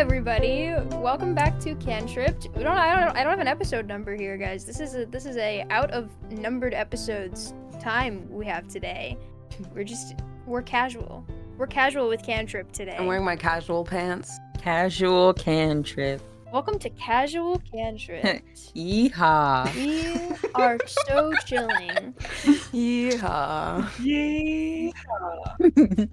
everybody, welcome back to Cantripped. I don't have an episode number here, guys. This is a out of numbered episodes time we have today. We're casual. We're casual with Cantripped today. I'm wearing my casual pants. Casual Cantripped. Welcome to Casual Cantripped. Yeehaw. We are so chilling. Yeehaw. Yeehaw.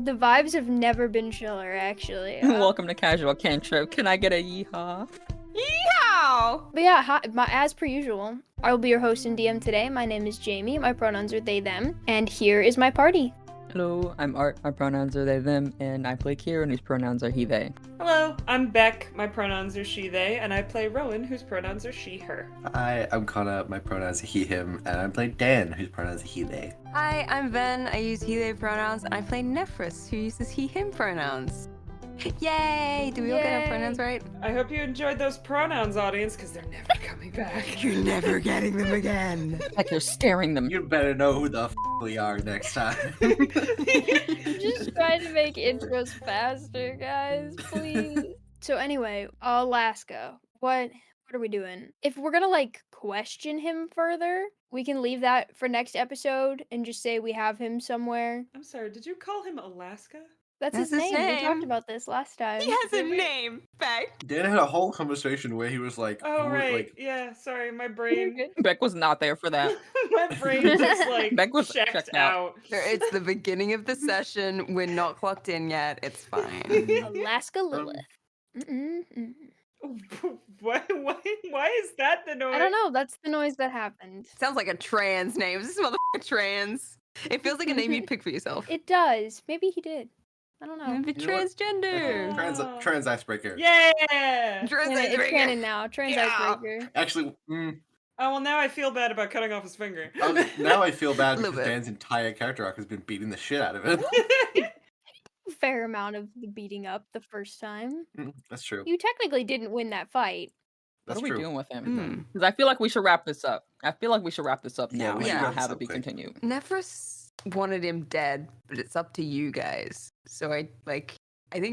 The vibes have never been chiller, actually. Welcome to Casual Cantrip. Can I get a yeehaw? Yeehaw! But yeah, as per usual, I will be your host and DM today. My name is Jamie. My pronouns are they, them. And here is my party. Hello, I'm Art. My pronouns are they, them, and I play Kieran, whose pronouns are he, they. Hello, I'm Beck. My pronouns are she, they, and I play Rowan, whose pronouns are she, her. Hi, I'm Connor. My pronouns are he, him, and I play Dan, whose pronouns are he, they. Hi, I'm Ben. I use he, they pronouns, and I play Nephris, who uses he, him pronouns. Yay! Do we all get our pronouns right? I hope you enjoyed those pronouns, audience, because they're never coming back. You're never getting them again. Like you're staring them. You better know who the we are next time. Just trying to make intros faster, guys, please. So anyway, Alaska. What are we doing? If we're gonna question him further, we can leave that for next episode and just say we have him somewhere. I'm sorry, did you call him Alaska? That's his name. We talked about this last time. He has a name, Beck. Dan had a whole conversation where he was like, Oh, who- right. like, Yeah, sorry, my brain. Beck was not there for that. My brain just, Beck was checked out. It's the beginning of the session. We're not clocked in yet. It's fine. Alaska Lilith. Mm-mm-mm. Why is that the noise? I don't know. That's the noise that happened. Sounds like a trans name. Is this motherfucker trans? It feels like a name you'd pick for yourself. It does. Maybe he did. I don't know. Maybe You know what? transgender. trans icebreaker. Yeah! Trans It's icebreaker. canon now. Trans Yeah. icebreaker. Actually, Oh, well, now I feel bad about cutting off his finger. now I feel bad Little because bit. Dan's entire character arc has been beating the shit out of him. Fair amount of the beating up the first time. That's true. You technically didn't win that fight. What That's are we true. doing with him? Hmm. Because I feel like we should wrap this up. now Yeah, we should and wrap have this it be up quick. continued. Nephris wanted him dead, but it's up to you guys. So I think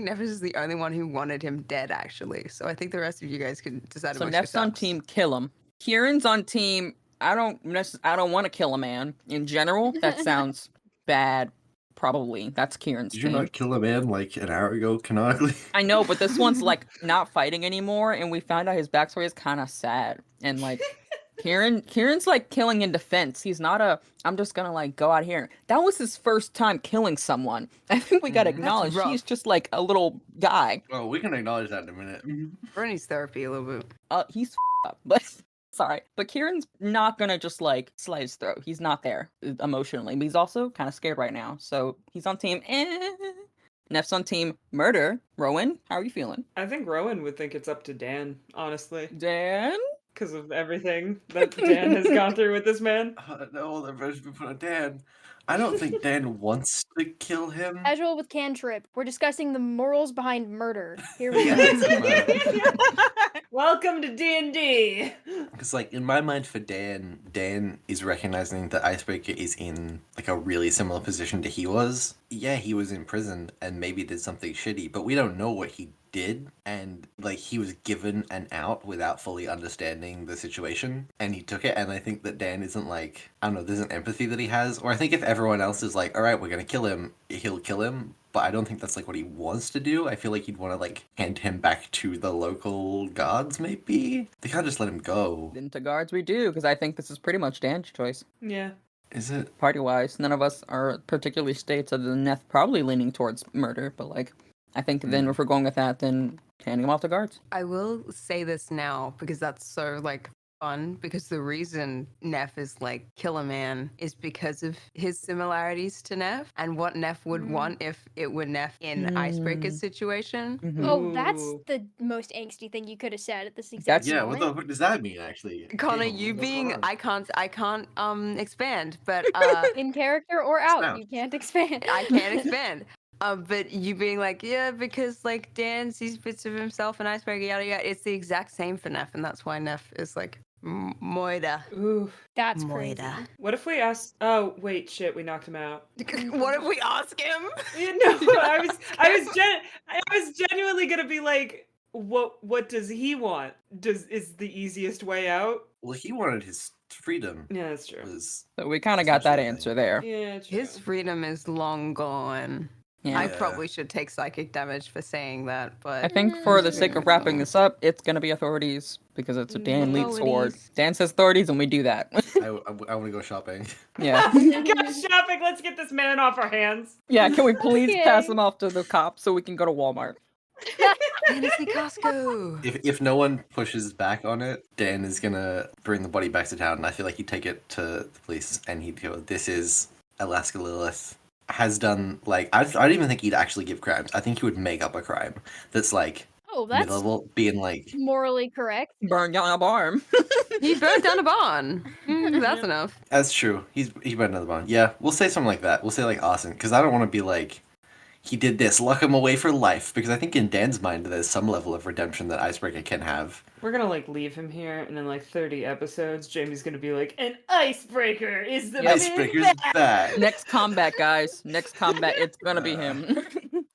Nephris is the only one who wanted him dead, actually. So I think the rest of you guys can decide So amongst Neff's on yourselves. team kill him. Kieran's on team I don't want to kill a man. In general, that sounds bad. Probably. That's Kieran's Did you team. not kill a man like an hour ago, canonically? I know, but this one's not fighting anymore, and we found out his backstory is kind of sad. And Kieran's killing in defense. He's not I'm just gonna go out here. That was his first time killing someone. I think we gotta acknowledge rough. he's just a little guy. Oh, we can acknowledge that in a minute. Ren needs therapy a little bit. He's up, but sorry. But Kieran's not gonna just slit his throat. He's not there emotionally, but he's also kind of scared right now. So he's on team Neff's on team murder. Rowan, how are you feeling? I think Rowan would think it's up to Dan, honestly, Dan? because of everything that Dan has gone through with this man. No, the version we put on Dan. I don't think Dan wants to kill him. Casual with Cantrip. We're discussing the morals behind murder. Here we go. Welcome to D&D. Because, in my mind for Dan, Dan is recognizing that Icebreaker is in, a really similar position to he was. Yeah, he was in prison and maybe did something shitty, but we don't know what he did. And, he was given an out without fully understanding the situation, and he took it. And I think that Dan isn't, I don't know, there's an empathy that he has. Or I think if everyone else is all right, we're gonna kill him, he'll kill him. But I don't think that's what he wants to do. I feel like he'd want to hand him back to the local guards, maybe? They can't just let him go. Into guards we do, because I think this is pretty much Dan's choice. Yeah. Is it? Party-wise, none of us are particularly states other than Neff probably leaning towards murder, but I think then if we're going with that, then handing him off to guards. I will say this now because that's so fun, because the reason Neff is kill a man is because of his similarities to Neff and what Neff would want if it were Neff in Icebreaker's situation. Oh, that's Ooh. the most angsty thing you could have said at this exact That's- Yeah, what moment. the fuck does that mean, actually? Connor, Damn, you what's being going on? I can't expand, but In character or out, Sound. you can't expand. I can't expand. But you being yeah, because Dan sees bits of himself in Icebreaker, yada yada. It's the exact same for Neff, and that's why Neff is Moida. Ooh. That's crazy. Moida. What if we asked? Oh wait, shit, we knocked him out. What if we ask him? You know, I was I was genuinely gonna be like, what does he want? Is the easiest way out? Well, he wanted his freedom. Yeah, that's true. Was So we kind of got that essentially the answer thing. there. Yeah, true. His freedom is long gone. Yeah. I Yeah. probably should take psychic damage for saying that, I but think for the Mm. sake of wrapping this up, it's gonna be authorities because it's a Dan lead sword. Authorities. Dan says authorities, and we do that. I want to go shopping. Yeah. Go shopping. Let's get this man off our hands. Yeah. Can we please pass Okay. him off to the cops so we can go to Walmart? Fantasy Costco. If no one pushes back on it, Dan is gonna bring the body back to town, and I feel like he'd take it to the police, and he'd go, "This is Alaska Lilith has done like I don't even think he'd actually give crimes. I think he would make up a crime that's like Oh, that's mid-level, being like morally correct. Burn down a barn. He burned down a barn. That's enough. that's true. He better another bond. Yeah, we'll say something like that. We'll say like arson, because I don't want to be like he did this, lock him away for life. Because I think in Dan's mind, there's some level of redemption that Icebreaker can have. We're gonna like leave him here, and in like 30 episodes, Jamie's gonna be like, "An icebreaker is the Yeah. big Icebreaker's bad." bad. Next combat, guys. Next combat, it's gonna be him.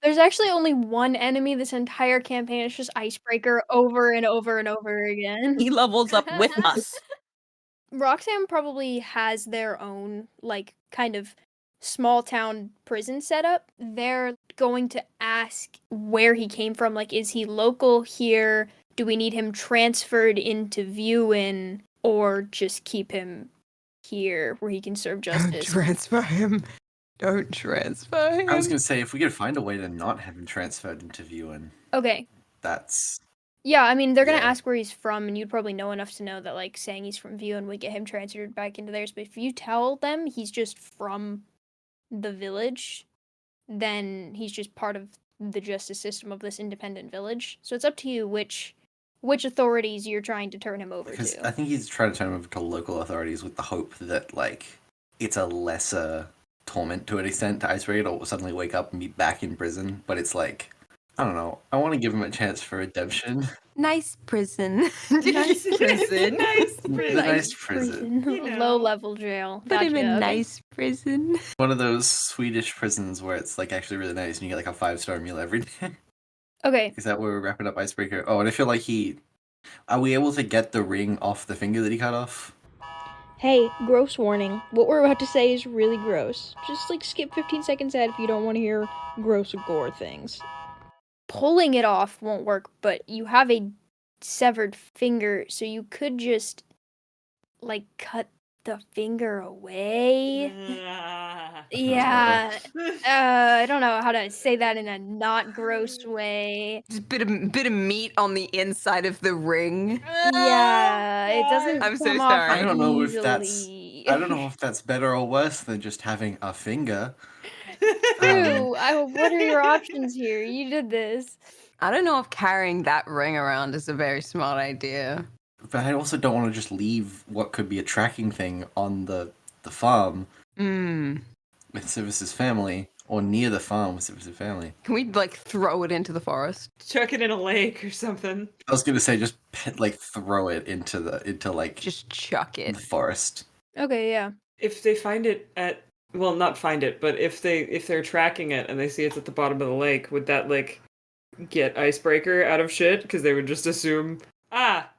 There's actually only one enemy this entire campaign. It's just Icebreaker over and over and over again. He levels up with us. Wroxham probably has their own, like, kind of small town prison setup. They're going to ask where he came from. Like, is he local here? Do we need him transferred into Viewin, or just keep him here where he can serve Don't justice? transfer him. Don't transfer him. I was gonna say if we could find a way to not have him transferred into Viewin, Okay. that's Yeah, I mean, they're gonna Yeah. ask where he's from, and you'd probably know enough to know that, like, saying he's from Viewin would get him transferred back into theirs. But if you tell them he's just from the village, then he's just part of the justice system of this independent village. So it's up to you which authorities you're trying to turn him over because to. I think he's trying to turn him over to local authorities with the hope that like it's a lesser torment to an extent to Icebreaker to suddenly wake up and be back in prison. But it's like I don't know. I want to give him a chance for redemption. Nice prison. Nice prison. Nice The prison. nice prison. You know. Low level jail. Put him Gotcha, in okay. nice prison. One of those Swedish prisons where it's like actually really nice and you get like a 5-star meal every day. Okay. Is that where we're wrapping up Icebreaker? Oh, and I feel like are we able to get the ring off the finger that he cut off? Hey, gross warning. What we're about to say is really gross. Just like skip 15 seconds ahead if you don't want to hear gross gore things. Pulling it off won't work, but you have a severed finger, so you could just, like, cut the finger away. Yeah. I don't know how to say that in a not gross way. Just bit of meat on the inside of the ring. Yeah, it doesn't I'm so come off sorry. I don't know if that's- easily. I don't know if that's better or worse than just having a finger. Ew, what are your options here? You did this. I don't know if carrying that ring around is a very smart idea. But I also don't want to just leave what could be a tracking thing on the farm Mm. with Civis's family, or near the farm with Civis's family. Can we like throw it into the forest? Chuck it in a lake or something. I was gonna say just like throw it into like Just chuck the it. forest. Okay, yeah. If they find it at, well, not find it, but if they're tracking it and they see it's at the bottom of the lake, would that like get Icebreaker out of shit? Because they would just assume, that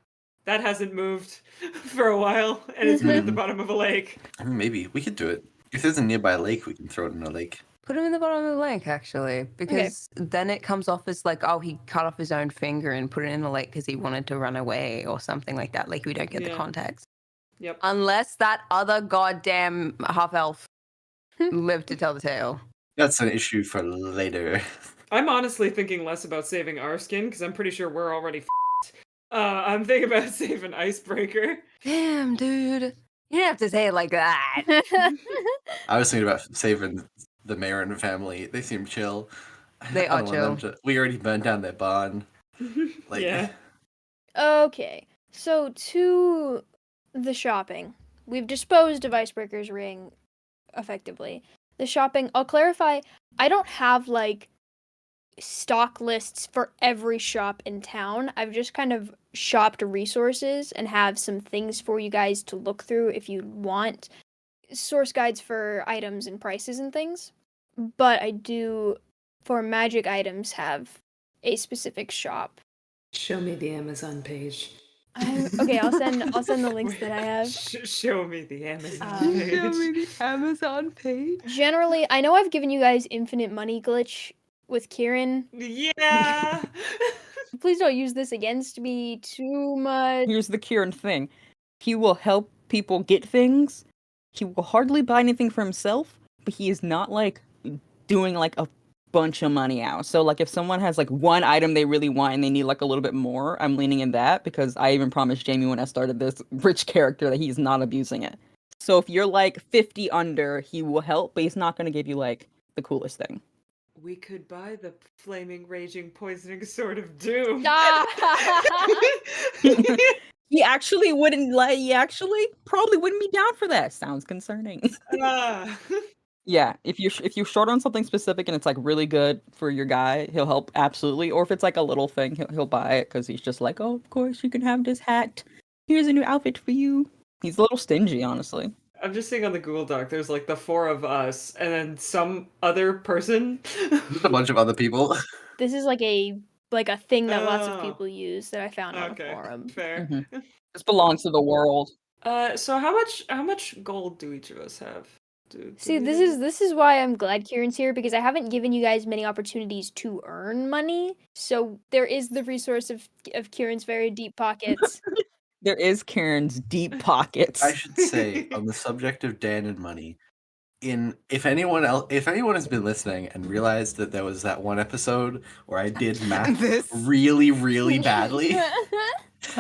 hasn't moved for a while and it's been at the bottom of a lake. I mean, maybe we could do it. If there's a nearby lake, we can throw it in a lake. Put him in the bottom of the lake, actually, because then it comes off as like, oh, he cut off his own finger and put it in the lake because he wanted to run away or something like that. Like we don't get the Yeah. context. Yep. Unless that other goddamn half elf lived to tell the tale. That's an issue for later. I'm honestly thinking less about saving our skin because I'm pretty sure we're already f***ed. I'm thinking about saving Icebreaker. Damn, dude. You didn't have to say it like that. I was thinking about saving the Marin family. They seem chill. They I are don't want them we already burned down their barn. Like, Yeah. Okay, so to the shopping. We've disposed of Icebreaker's ring effectively. The shopping, I'll clarify, I don't have like stock lists for every shop in town. I've just kind of shopped resources and have some things for you guys to look through if you want source guides for items and prices and things. But I do, for magic items, have a specific shop. Show me the Amazon page. Okay, I'll send the links that I have. Show me the Amazon page. Show me the Amazon page. Generally, I know I've given you guys infinite money glitch with Kieran. Yeah. Please don't use this against me too much. Here's the Kieran thing. He will help people get things. He will hardly buy anything for himself, but he is not like doing like a bunch of money out. So like if someone has like one item they really want and they need like a little bit more, I'm leaning in that because I even promised Jamie when I started this rich character that he's not abusing it. So if you're like 50 under, he will help, but he's not going to give you like the coolest thing. We could buy the flaming, raging, poisoning sword of doom. Stop! He actually probably wouldn't be down for that. Sounds concerning. Ah. Yeah, if you're short on something specific and it's like really good for your guy, he'll help absolutely. Or if it's like a little thing, he'll buy it because he's just like, oh, of course you can have this hat. Here's a new outfit for you. He's a little stingy, honestly. I'm just seeing on the Google Doc, there's like the 4 of us and then some other person. Just a bunch of other people. This is like a thing that lots of Oh. people use that I found on a Okay, forum. fair. This belongs to the world. So how much gold do each of us have? Do See, we this is why I'm glad Kieran's here, because I haven't given you guys many opportunities to earn money. So there is the resource of Kieran's very deep pockets. There is Karen's deep pockets. I should say, on the subject of Dan and money, if anyone has been listening and realized that there was that one episode where I did math really, really badly,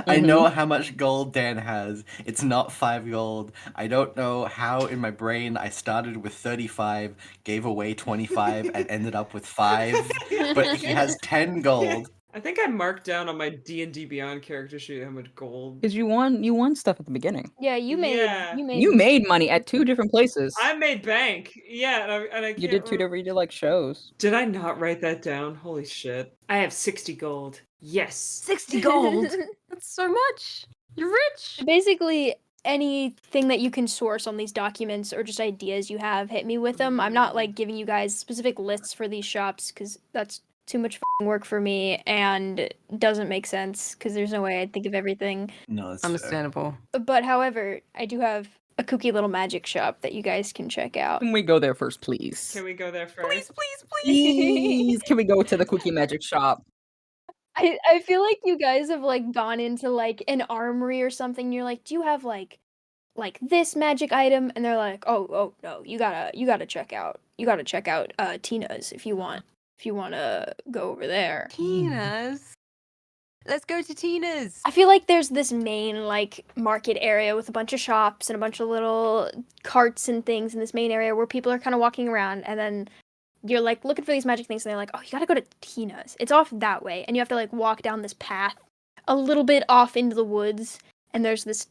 I know how much gold Dan has. It's not 5 gold. I don't know how in my brain I started with 35, gave away 25, and ended up with 5. But he has 10 gold. I think I marked down on my D&D Beyond character sheet how much gold. Because you won stuff at the beginning. Yeah, you Yeah. made money at 2 different places. I made bank. Yeah, and I can't You did 2 different like shows. Did I not write that down? Holy shit. I have 60 gold. Yes. 60 gold. That's so much. You're rich. Basically, anything that you can source on these documents or just ideas you have, hit me with them. I'm not like giving you guys specific lists for these shops because that's too much work for me and doesn't make sense because there's no way I'd think of everything. No, that's Understandable. But however, I do have a kooky little magic shop that you guys can check out. Can we go there first, please? Can we go there first? Please. Please, can we go to the Cookie Magic shop? I feel like you guys have like gone into like an armory or something. You're like, do you have like this magic item? And they're like, oh no, you gotta check out Tina's if you want to go over there. Tina's. Let's go to Tina's. I feel like there's this main like market area with a bunch of shops and a bunch of little carts and things in this main area where people are kind of walking around, and then you're like looking for these magic things and they're like, oh, you gotta go to Tina's. It's off that way, and you have to like walk down this path a little bit off into the woods, and there's this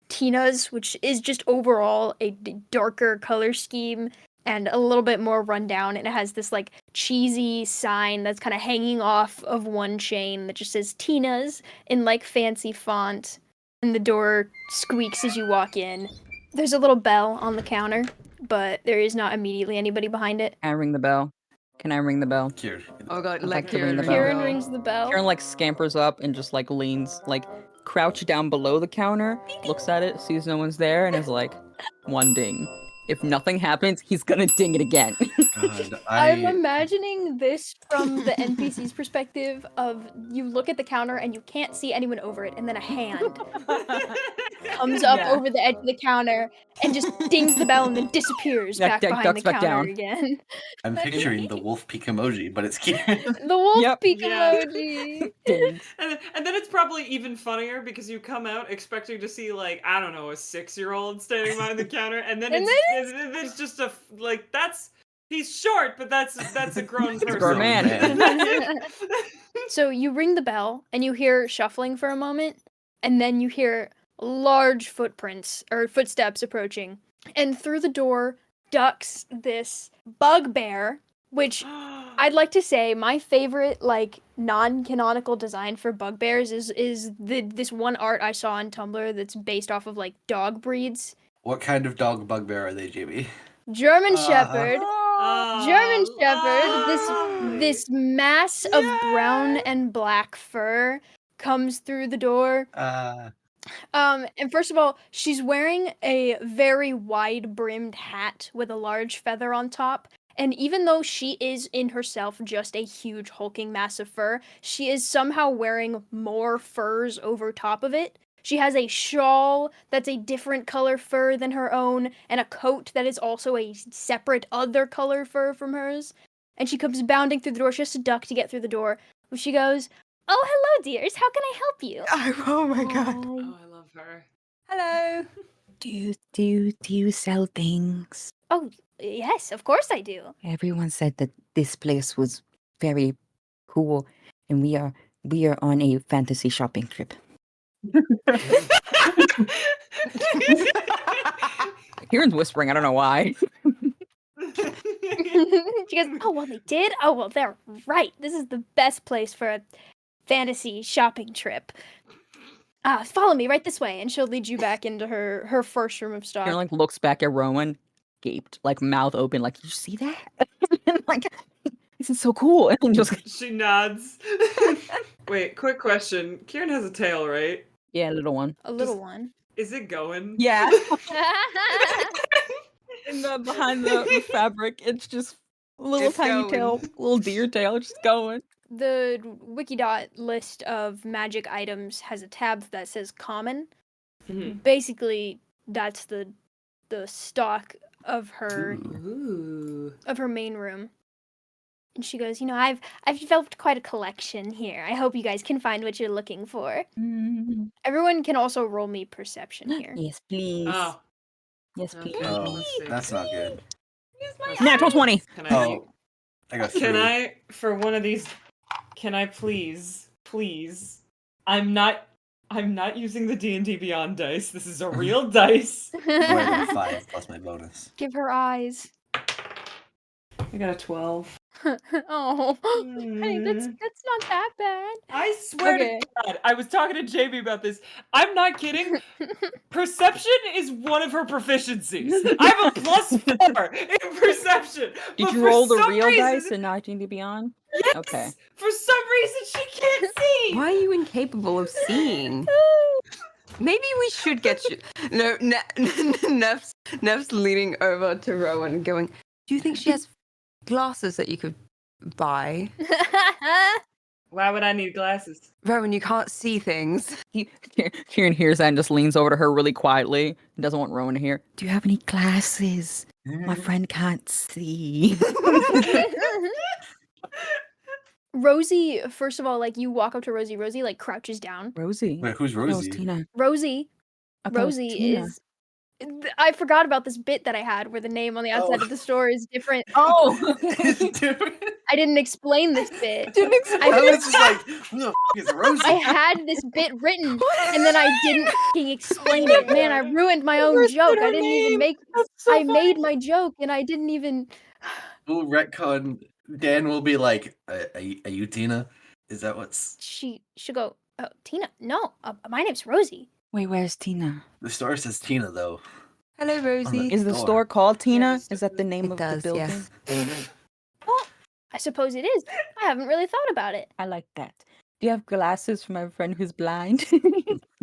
Tina's, which is just overall a darker color scheme and a little bit more rundown, and it has this like cheesy sign that's kind of hanging off of one chain that just says Tina's in like fancy font, and the door squeaks as you walk in. There's a little bell on the counter, but there is not immediately anybody behind it. Can I ring the bell? Here. Oh god, I'd let like to ring Kieran the ring bell. Kieran rings the bell. Karen like scampers up and just like leans, like crouch down below the counter, looks at it, sees no one's there, and is like, 1 ding. If nothing happens, he's gonna ding it again. God, I'm imagining this from the NPC's perspective of you look at the counter and you can't see anyone over it, and then a hand comes up over the edge of the counter and just dings the bell and then disappears back behind the ducks back counter down. again. I'm picturing the wolf peak emoji, but it's Kieran. The wolf Yep. peak Yeah. emoji. Ding. And then it's probably even funnier because you come out expecting to see like, I don't know, a 6-year-old standing behind the counter, and then And it's just a like he's short, but that's a grown person. a grown man. So you ring the bell and you hear shuffling for a moment, and then you hear large footsteps approaching, and through the door ducks this bugbear, which I'd like to say my favorite like non-canonical design for bugbears is this one art I saw on Tumblr that's based off of like dog breeds. What kind of dog bugbear are they, Jimmy? German Shepherd. German Oh, Shepherd, this mass of brown and black fur comes through the door. And first of all, she's wearing a very wide-brimmed hat with a large feather on top. And even though she is in herself just a huge hulking mass of fur, she is somehow wearing more furs over top of it. She has a shawl that's a different color fur than her own, and a coat that is also a separate other color fur from hers. And she comes bounding through the door. She has to duck to get through the door. She goes, "Oh, hello, dears. How can I help you?" Oh my god. Oh, I love her. Hello. Do you sell things? Oh, yes, of course I do. Everyone said that this place was very cool, and we are on a fantasy shopping trip. Kieran's whispering. I don't know why. She goes, "Oh, well, they did? Oh, well, they're right. This is the best place for a fantasy shopping trip. Follow me right this way," and she'll lead you back into her first room of stock. Kieran like looks back at Rowan, gaped, like mouth open, like, "Did you see that?" And, like, this is so cool. And just She nods. Wait, quick question. Kieran has a tail, right? yeah, little one. A little one. Is it going? Yeah. In the behind the fabric, it's just a little It's tiny going. tail, little deer tail, just going. The Wikidot list of magic items has a tab that says common. Mhm. Basically, that's the stock of her Ooh. main room. And she goes, I've developed quite a collection here. I hope you guys can find what you're looking for. Mm. Everyone can also roll me perception here. Yes, please. Oh. Yes, Okay, please. Oh, let's see. that's not good. Natural 20. Can I? Oh, I got 3. Can I, for one of these? Can I please? I'm not using the D&D Beyond dice. This is a real dice. More than 5 plus my bonus. Give her eyes. I got a 12. Oh, honey, that's not that bad. I swear Okay. to God, I was talking to JB about this. I'm not kidding. Perception is one of her proficiencies. I have a +4 in perception. Did but you for roll the some real reason- dice and not D&D Beyond? Yes. Okay. For some reason, she can't see. Why are you incapable of seeing? Maybe we should get you. No, Neff's leaning over to Rowan, going, "Do you think she has glasses that you could buy?" Why would I need glasses? Rowan, you can't see things. Kieran hears that and just leans over to her really quietly and doesn't want Rowan to hear. Do you have any glasses? My friend can't see. Rosie, first of all, like you walk up to Rosie. Rosie like crouches down. Rosie. Wait, who's That was Rosie? Tina. Rosie I thought it was Rosie Tina. is. I forgot about this bit that I had where the name on the outside of the store is different. Oh! I didn't explain this bit. I was just like, who the is Rosie? I had this bit written and then I didn't fucking explain it. Man, I ruined my own joke. I didn't even make. I made my joke and I didn't even. We'll retcon. Dan will be like, are you Tina? Is that what's... She should go. Oh, Tina. No, my name's Rosie. Wait, where's Tina? The store says Tina, though. Hello, Rosie. Is the Store. store called Tina? the Is that the name It of does, the building? yes. Well, I suppose it is. I haven't really thought about it. I like that. Do you have glasses for my friend who's blind?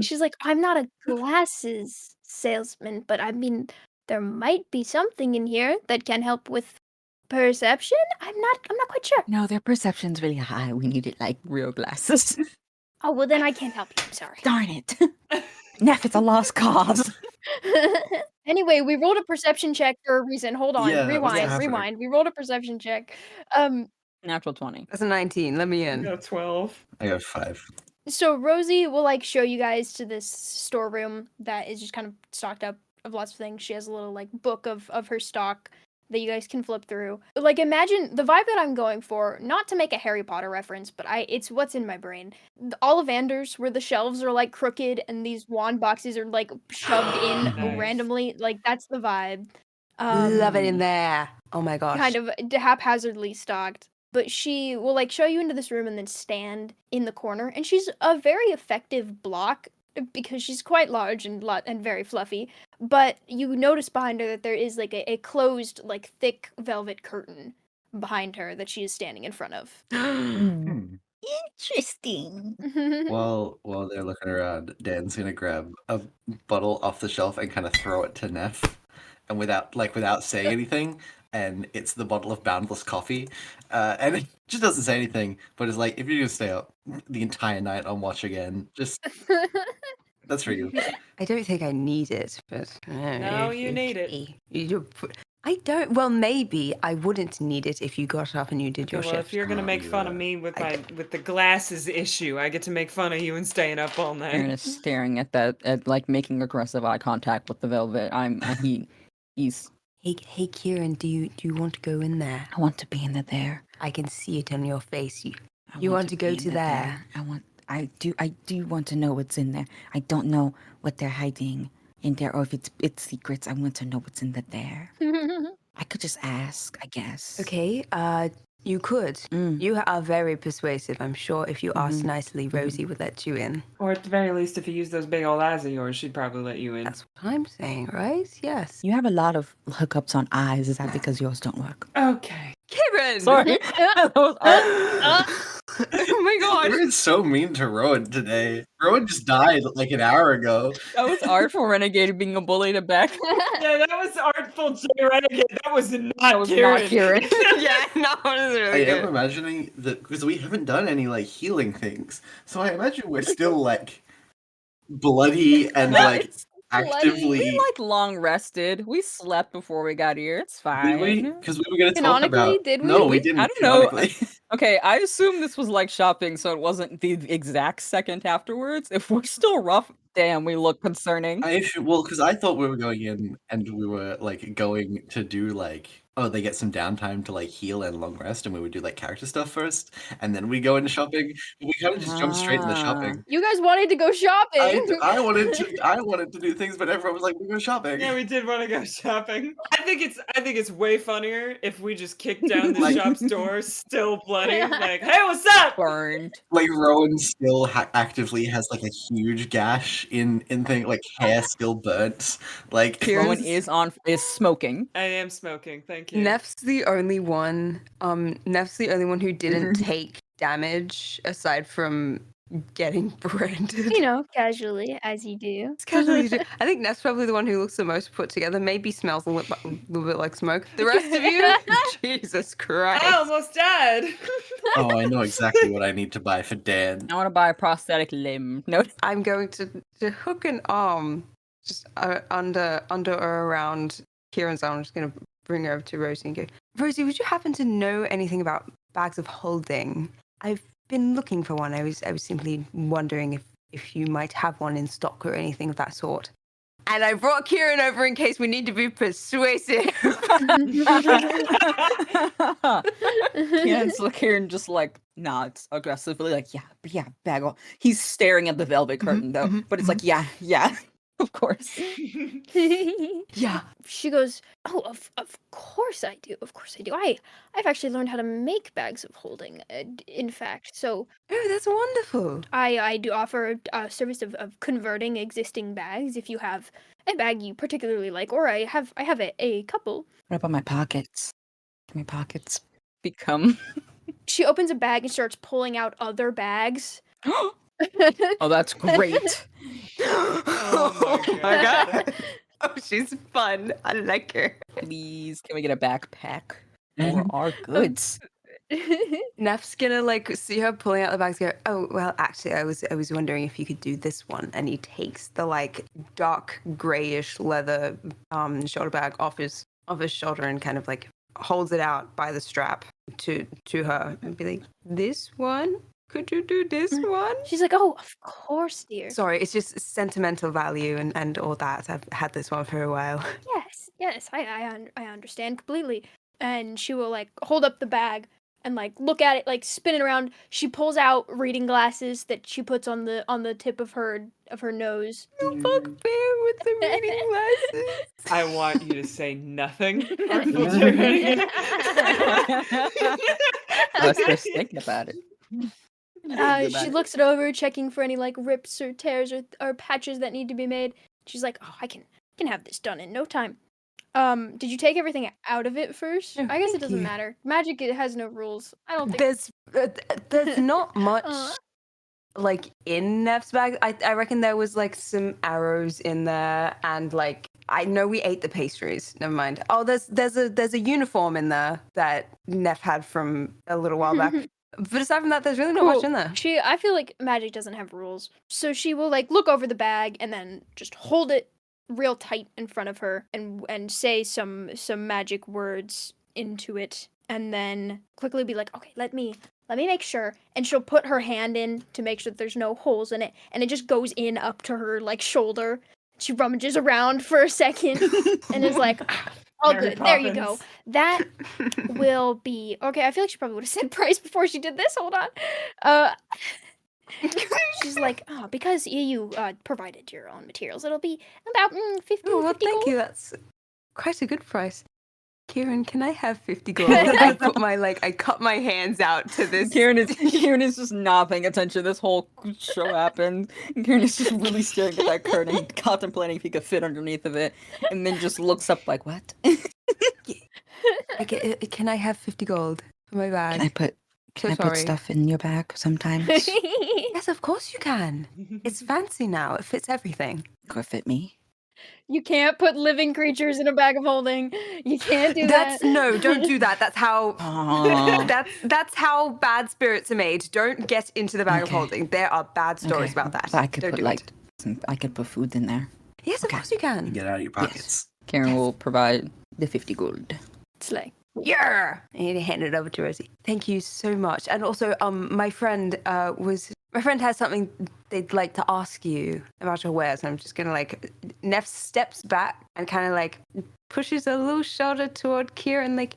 She's like, I'm not a glasses salesman, but I mean, there might be something in here that can help with perception. I'm not quite sure. No, their perception's really high. We needed like Real glasses. Oh, well, then I can't help you. I'm sorry. darn it. Neff, it's a lost cause. Anyway, we rolled a perception check for a reason. Hold on. Yeah, what's happening? Rewind. We rolled a perception check. Natural 20. That's a 19. Let me I in. got 12. I got 5. So Rosie will like show you guys to this storeroom that is just kind of stocked up of lots of things. She has a little like book of her stock that you guys can flip through. Like imagine the vibe that I'm going for, not to make a Harry Potter reference, but it's what's in my brain. The Ollivanders where the shelves are like crooked and these wand boxes are like shoved in Nice. randomly. Like that's the vibe. Love it in there. Oh my gosh. Kind of haphazardly stocked. But she will like show you into this room and then stand in the corner. And she's a very effective block because she's quite large and very fluffy. But you notice behind her that there is like a closed, like thick velvet curtain behind her that she is standing in front of. Interesting. While they're looking around, Dan's gonna grab a bottle off the shelf and kind of throw it to Neff, and without saying anything. And it's the bottle of Boundless coffee, and it just doesn't say anything, but it's like, if you're gonna stay up the entire night on watch again, just that's for you. I don't think I need it, but No, you need it. I don't. Well, maybe I wouldn't need it if you got up and you did your Well, shift. if you're gonna make fun of me with the glasses issue, I get to make fun of you and staying up all Aaron night. is staring at like making aggressive eye contact with the velvet. He's. Hey, Kieran, do you want to go in there? I want to be in there. I can see it on your face. I You want to go be to in there? I do want to know what's in there. I don't know what they're hiding in there, or if it's secrets. I want to know what's in there. I could just ask, I guess. Okay, you could. You are very persuasive. I'm sure if you asked nicely, Rosie would let you in. Or at the very least, if you use those big old eyes of yours, she'd probably let you in. That's what I'm saying, right? Yes. You have a lot of hookups on eyes. Is that because yours don't work? Okay. Kieran! Sorry. That was Oh my god! You're so mean to Rowan today. Rowan just died like an hour ago. That was artful, Renegade being a bully to Beck. Yeah, that was artful, Jay Renegade. That was not Not Kieran. Yeah, no, it was I really am good. imagining that, because we haven't done any like healing things, so I imagine we're still like bloody and like actively. We like long rested. We slept before we got here. It's fine. Did we? Because we were going to talk Canonically, about. did we? No, we didn't. I don't know. canonically. Okay, I assume this was like shopping, so it wasn't the exact second afterwards. If we're still rough, damn, we look concerning. Because I thought we were going in and we were like going to do like, oh, they get some downtime to like heal and long rest, and we would do like character stuff first, and then we go into shopping. But we kind of just jumped straight into shopping. You guys wanted to go shopping. I wanted to do things, but everyone was like, "We go shopping." Yeah, we did want to go shopping. I think it's way funnier if we just kick down the Like- shop's door, still bloody. Like, hey, what's up? Burned. Like Rowan still actively has like a huge gash in thing, like hair still burnt. Like Rowan Kieran's- is smoking. I am smoking. Thank you. Neff's the only one. Neff's the only one who didn't take damage aside from getting branded. You know, casually, as you do. It's casually do- I think Neff's probably the one who looks the most put together. Maybe smells a little bit like smoke. The rest of you, Jesus Christ! I almost died. Oh, I know exactly what I need to buy for Dan. I want to buy a prosthetic limb. No, I'm going to hook an arm just under or around Kieran's arm. I'm just going to bring her over to Rosie and go, Rosie, would you happen to know anything about bags of holding? I've been looking for one. I was simply wondering if you might have one in stock or anything of that sort. And I brought Kieran over in case we need to be persuasive. Kieran just like nods aggressively, like yeah, bag on. He's staring at the velvet curtain though, but it's like yeah, of course. Yeah. She goes, "Oh, of course I do. Of course I do. I've actually learned how to make bags of holding. In fact, so Oh, that's wonderful. I do offer a service of converting existing bags if you have a bag you particularly like, or I have a couple." What about my pockets? My pockets. Become. She opens a bag and starts pulling out other bags. Oh, that's great. Oh my God. Oh, she's fun. I like her. Please, can we get a backpack for our goods? Neff's gonna like see her pulling out the bags. Go, oh well, actually, I was wondering if you could do this one. And he takes the like dark grayish leather shoulder bag off his shoulder and kind of like holds it out by the strap to her and be like, this one. Could you do this one? She's like, "Oh, of course, dear. Sorry, it's just sentimental value and all that. I've had this one for a while. Yes, I understand completely." And she will like hold up the bag and like look at it, like spin it around. She pulls out reading glasses that she puts on the tip of her nose. You bugbear with the reading glasses. I want you to say nothing. Artful Jay Renegade. Let's just think about it. She looks it over, checking for any like rips or tears or patches that need to be made. She's like, "Oh, I can have this done in no time." Did you take everything out of it first? No, I guess it thank doesn't you. matter. Magic, it has no rules. I don't think. There's not much Uh. like in Neff's bag. I reckon there was like some arrows in there, and like I know we ate the pastries. Never mind. Oh, there's a uniform in there that Neff had from a little while back. But aside from that, there's really not much in there. I feel like magic doesn't have rules, so she will like look over the bag and then just hold it real tight in front of her and say some magic words into it, and then quickly be like, "Okay, let me make sure." And she'll put her hand in to make sure that there's no holes in it, and it just goes in up to her like shoulder. She rummages around for a second and is like, all Mary good. There you go. Poppins. That will be okay. I feel like she probably would have said price before she did this. Hold on. She's like, "Oh, because you provided your own materials, it'll be about 50, Oh, well, 50 thank gold." you. That's quite a good price. Kieran, can I have 50 gold? I cut my hands out to this. Kieran is just not paying attention. This whole show happened. Kieran is just really staring at that curtain, contemplating if he could fit underneath of it, and then just looks up like, "What?" Can I have 50 gold for my bag? Can I put sorry. stuff in your bag sometimes? Yes, of course you can. It's fancy now. It fits everything. Or fit me? You can't put living creatures in a bag of holding. You can't do that. No, don't do that. That's how Oh. that's how bad spirits are made. Don't get into the bag of Okay. holding. There are bad stories Okay. about that. So I could Don't put do like it. I could put food in there. Yes, of okay. course you can. Get out of your pockets. Karen will provide the 50 gold. Slay. Yeah. I need to hand it over to Rosie. Thank you so much. And also, my friend has something they'd like to ask you about your wares. And I'm just gonna like, Neff steps back and kind of like pushes a little shoulder toward Kieran, like,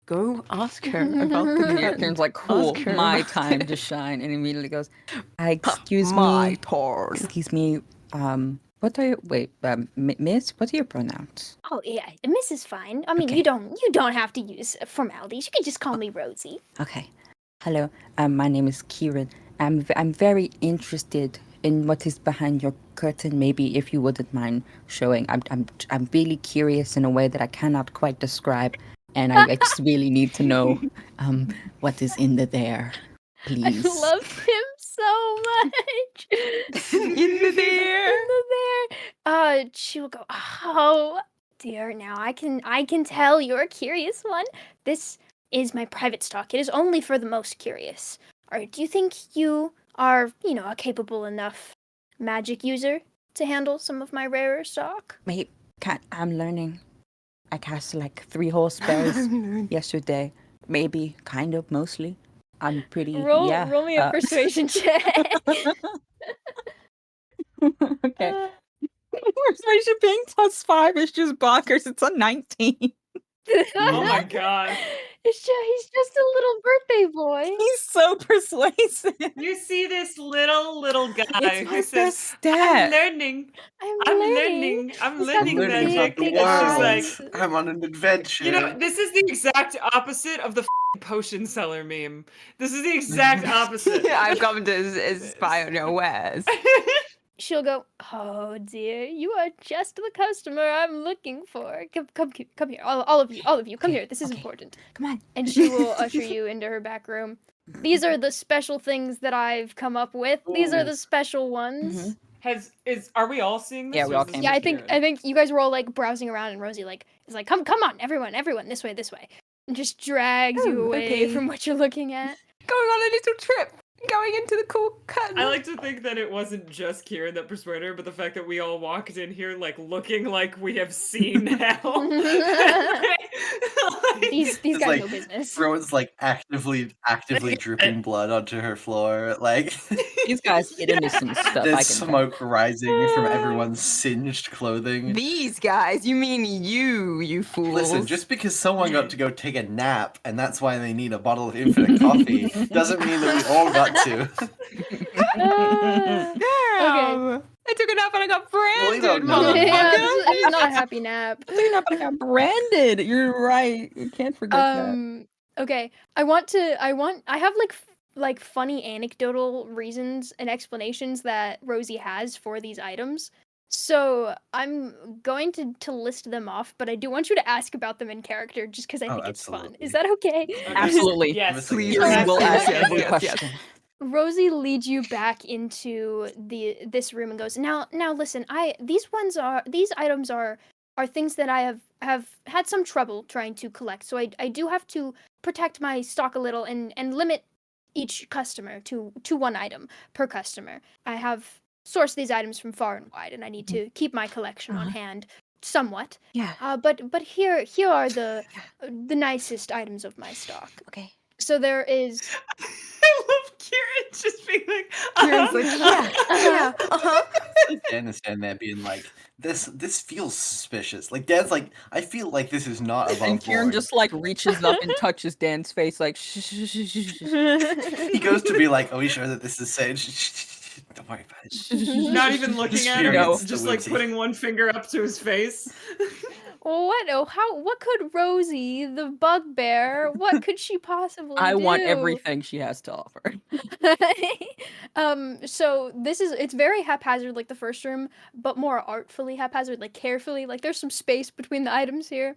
go ask her about the gun. Karen's like, "Cool, Ask her my about time it." to shine," and immediately goes, Excuse My me. turn. Excuse me. What are Miss? What are your pronouns? Oh yeah, Miss is fine. I mean, Okay. you don't have to use formalities. You can just call me Rosie. Okay. Hello. My name is Kieran. I'm very interested in what is behind your curtain. Maybe if you wouldn't mind showing. I'm really curious in a way that I cannot quite describe, and I just really need to know what is in there. Please. I love him so much. In the there. In the there. She will go, "Oh dear, now I can tell you're a curious one. This is my private stock. It is only for the most curious. Do you think you are, a capable enough magic user to handle some of my rarer stock?" Wait, I'm learning. I cast like 3 whole spells yesterday. Maybe, kind of, mostly. I'm pretty. Roll me a uh, persuasion check. "Okay." Persuasion being +5 is just bonkers. It's a 19. Oh my god. He's just a little birthday boy. He's so persuasive. You see this little guy It's who my says, best "I'm stat. learning. I'm I'm learning. learning. I'm He's got learning the Learning magic." about the big And she's world. like, I'm on an adventure. you know, this is the exact opposite of the potion seller meme. This is the exact opposite. I've come to spy on your wares. She'll go, "Oh dear, you are just the customer I'm looking for. Come here, all of you, come here. This is Okay. important." Come on. And she will usher you into her back room. These are the special things that I've come up with. These are Ooh. the special ones. Are we all seeing this? Yeah, we or all is this can. Yeah, just Kieran? I think you guys were all like browsing around, and Rosie is like, come on, everyone, this way, and just drags you Oh, away okay. from what you're looking at. Going on a little trip. Going into the cool curtain. I like to think that it wasn't just Kieran that persuaded her, but the fact that we all walked in here like looking like we have seen hell. These It's guys like know business. Throws like actively dripping blood onto her floor. Like These guys get into some stuff. I there's can smoke rising from everyone's singed clothing. These guys? You mean you fools? Listen, just because someone got to go take a nap and that's why they need a bottle of infinite coffee doesn't mean that we all got to. Ah. Damn! I took a nap and I got we don't branded, know. Yeah, motherfucker. this is not a happy nap. You're not gonna get branded. You're right. You can't forget that. Okay. I have like like funny anecdotal reasons and explanations that Rosie has for these items. So I'm going to list them off, but I do want you to ask about them in character just because I Oh, think it's fun. absolutely. Is that okay? Absolutely. Yes. Please, Kieran yes, will yes, ask yes, every yes, yes. question. Rosie leads you back into this room and goes, now listen, these items are things that I have had some trouble trying to collect. So I do have to protect my stock a little and limit each customer to one item per customer. I have sourced these items from far and wide, and I need to keep my collection on hand somewhat. Yeah. But here are the nicest items of my stock. Okay. So there is I love Kieran just being like, Kieran's like, yeah, Dan is standing there being like, this feels suspicious. Like Dan's like, I feel like this is not above And Kieran board. just like reaches up and touches Dan's face like shh, shh, shh, shh, shh. He goes to be like, are we sure that this is safe? Don't worry about it. not even looking at him, Experience the just like whimsy. putting one finger up to his face. What could Rosie, the bugbear, what could she possibly I want do? everything she has to offer. So it's very haphazard like the first room, but more artfully haphazard, like carefully, like there's some space between the items here.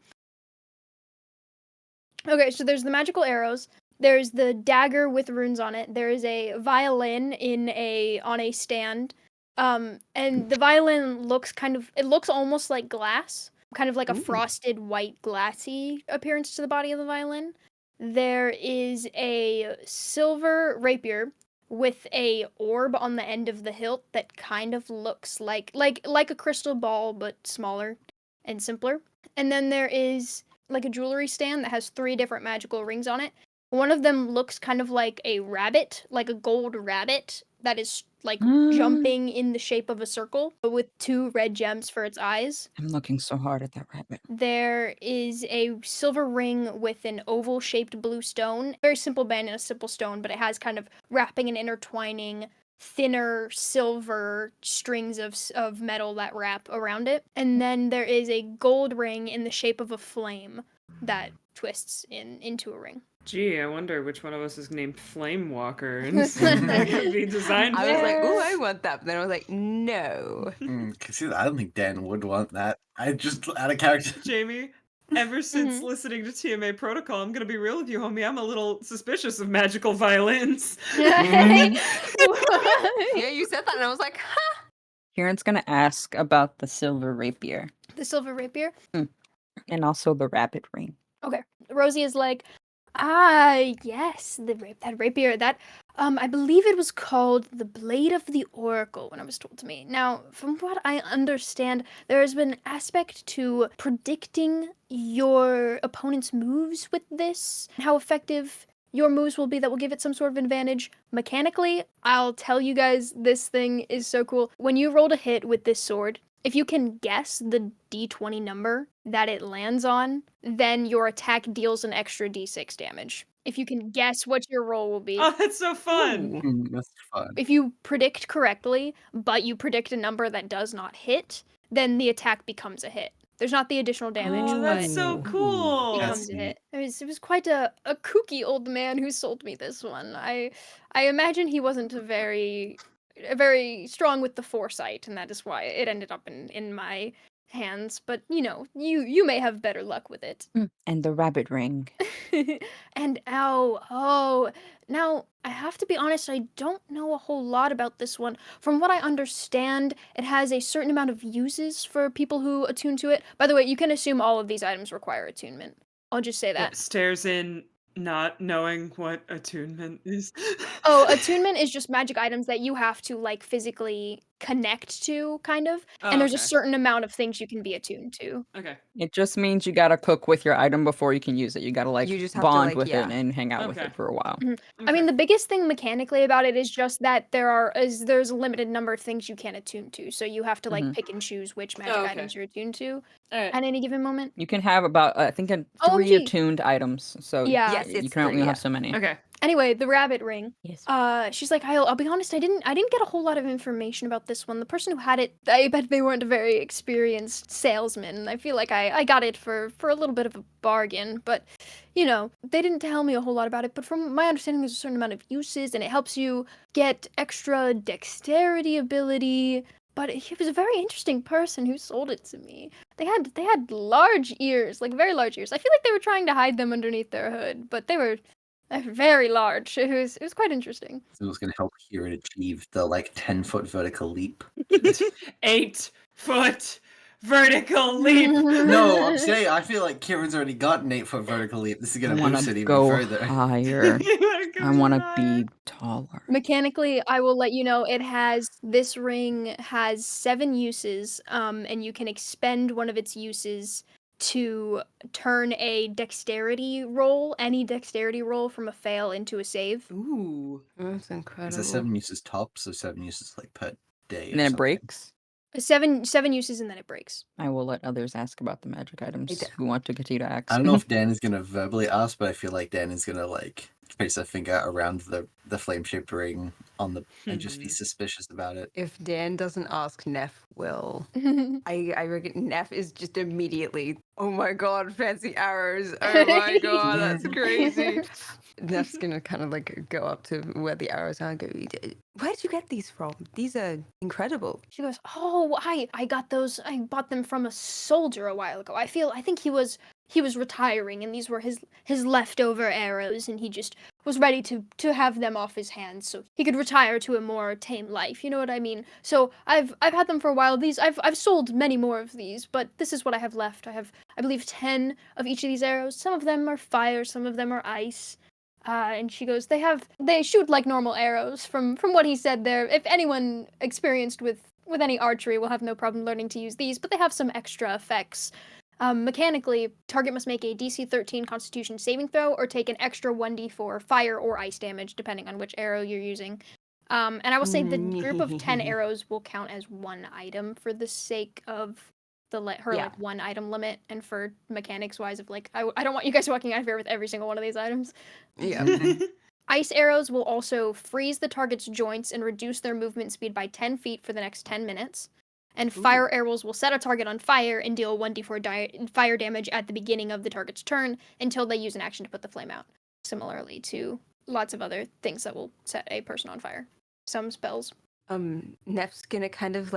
Okay, so there's the magical arrows, there's the dagger with runes on it, there is a violin on a stand. And the violin looks almost like glass, kind of like a frosted white glassy appearance to the body of the violin. There is a silver rapier with a orb on the end of the hilt that kind of looks like a crystal ball but smaller and simpler. And then there is like a jewelry stand that has 3 different magical rings on it. One of them looks kind of like a rabbit, like a gold rabbit that is like jumping in the shape of a circle with 2 red gems for its eyes. I'm looking so hard at that rabbit. There is a silver ring with an oval-shaped blue stone. Very simple band and a simple stone, but it has kind of wrapping and intertwining thinner silver strings of metal that wrap around it. And then there is a gold ring in the shape of a flame that twists into a ring. Gee, I wonder which one of us is named Flame Walker and that could be designed I was for. like, oh, I want that. But then I was like, no. See, I don't think Dan would want that. I just out of character. Jamie, ever since listening to TMA Protocol, I'm gonna be real with you, homie. I'm a little suspicious of magical violins. Yeah, you said that, and I was like, huh. Kieran's gonna ask about the silver rapier The silver rapier. and also the rabbit ring. Okay. Rosie is like, yes, that rapier, that, I believe it was called the Blade of the Oracle when it was told to me. Now, from what I understand, there has been an aspect to predicting your opponent's moves with this, how effective your moves will be that will give it some sort of advantage. Mechanically, I'll tell you guys, this thing is so cool. When you rolled a hit with this sword, if you can guess the d20 number that it lands on, then your attack deals an extra d6 damage. If you can guess what your roll will be. Oh, that's so fun. That's fun. If you predict correctly, but you predict a number that does not hit, then the attack becomes a hit. There's not the additional damage, Oh, but that's so it cool. becomes a hit. It was quite a kooky old man who sold me this one. I imagine he wasn't very strong with the foresight, and that is why it ended up in my hands. But you may have better luck with it. And the rabbit ring. And now I have to be honest, I don't know a whole lot about this one. From what I understand, it has a certain amount of uses for people who attune to it. By the way, you can assume all of these items require attunement. I'll just say that. Stares in, not knowing what attunement is. Oh, attunement is just magic items that you have to like physically connect to, kind of. And there's a certain amount of things you can be attuned to. Okay. It just means you gotta cook with your item before you can use it. You gotta like You just have to, bond like, with yeah. it and hang out with Okay. it for a while. I mean, the biggest thing mechanically about it is just that there's a limited number of things you can attune to. So you have to like pick and choose which magic okay. items you're attuned to Alright. at any given moment. You can have about I think 3 OMG. attuned items. So Yeah. Yes, you it's can only 3, have so many. Okay. Anyway, the rabbit ring. Yes. She's like, I'll be honest, I didn't get a whole lot of information about this one. The person who had it, I bet they weren't a very experienced salesman. I feel like I got it for a little bit of a bargain, but you know, they didn't tell me a whole lot about it. But from my understanding, there's a certain amount of uses, and it helps you get extra dexterity ability. But he was a very interesting person who sold it to me. They had large ears, like very large ears. I feel like they were trying to hide them underneath their hood, but they were very large. It was quite interesting. So it was going to help Kieran achieve the 10-foot vertical leap. 8-foot vertical leap. No, I'm saying I feel like Kieran's already got an 8-foot vertical leap. This is I going to want boost it to even go further. higher. I want to be taller. Mechanically, I will let you know this ring has 7 uses, and you can expend one of its uses to turn a dexterity roll, any dexterity roll from a fail into a save. Ooh. That's Is incredible. that 7 uses top, so 7 uses per day? And then it breaks. 7 uses and then it breaks. I will let others ask about the magic items d- who want to continue to ask. I don't know if Dan is going to verbally ask, but I feel like Dan is going to place a finger around the flame-shaped ring on the and just be suspicious about it. If Dan doesn't ask, Neff will. I reckon Neff is just immediately, oh my god, fancy arrows. Oh my god, that's crazy. Neff's gonna kind of go up to where the arrows are and go, where did you get these from? These are incredible. She goes, "Oh, I got those. I bought them from a soldier a while ago. I think he was retiring, and these were his leftover arrows, and he just was ready to have them off his hands so he could retire to a more tame life. You know what I mean? So I've had them for a while. I've sold many more of these, but this is what I have left. I have, I believe, 10 of each of these arrows. Some of them are fire, some of them are ice." And she goes, they shoot like normal arrows from what he said there. If anyone experienced with any archery will have no problem learning to use these, but they have some extra effects. Mechanically, target must make a DC 13 Constitution saving throw or take an extra 1d4 fire or ice damage, depending on which arrow you're using. And I will say the group of 10 arrows will count as one item for the sake of her one item limit, and for mechanics wise of I don't want you guys walking out of here with every single one of these items. Yeah. Ice arrows will also freeze the target's joints and reduce their movement speed by 10 feet for the next 10 minutes. And fire arrows will set a target on fire and deal 1d4 fire damage at the beginning of the target's turn until they use an action to put the flame out. Similarly to lots of other things that will set a person on fire. Some spells. Neff's gonna kind of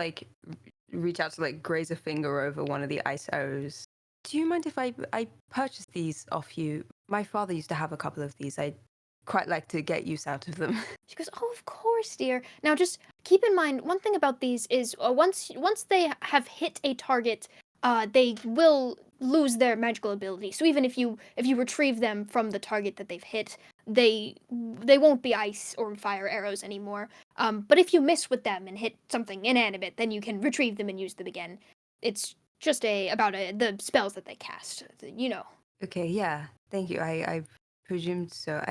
reach out to graze a finger over one of the ice arrows. Do you mind if I purchase these off you? My father used to have a couple of these. I'd quite like to get use out of them. She goes, "Oh, of course, dear. Now just keep in mind, one thing about these is once they have hit a target, they will lose their magical ability. So even if you retrieve them from the target that they've hit, they won't be ice or fire arrows anymore. But if you miss with them and hit something inanimate, then you can retrieve them and use them again. It's just about the spells that they cast, you know." Okay, yeah. Thank you. I presumed so.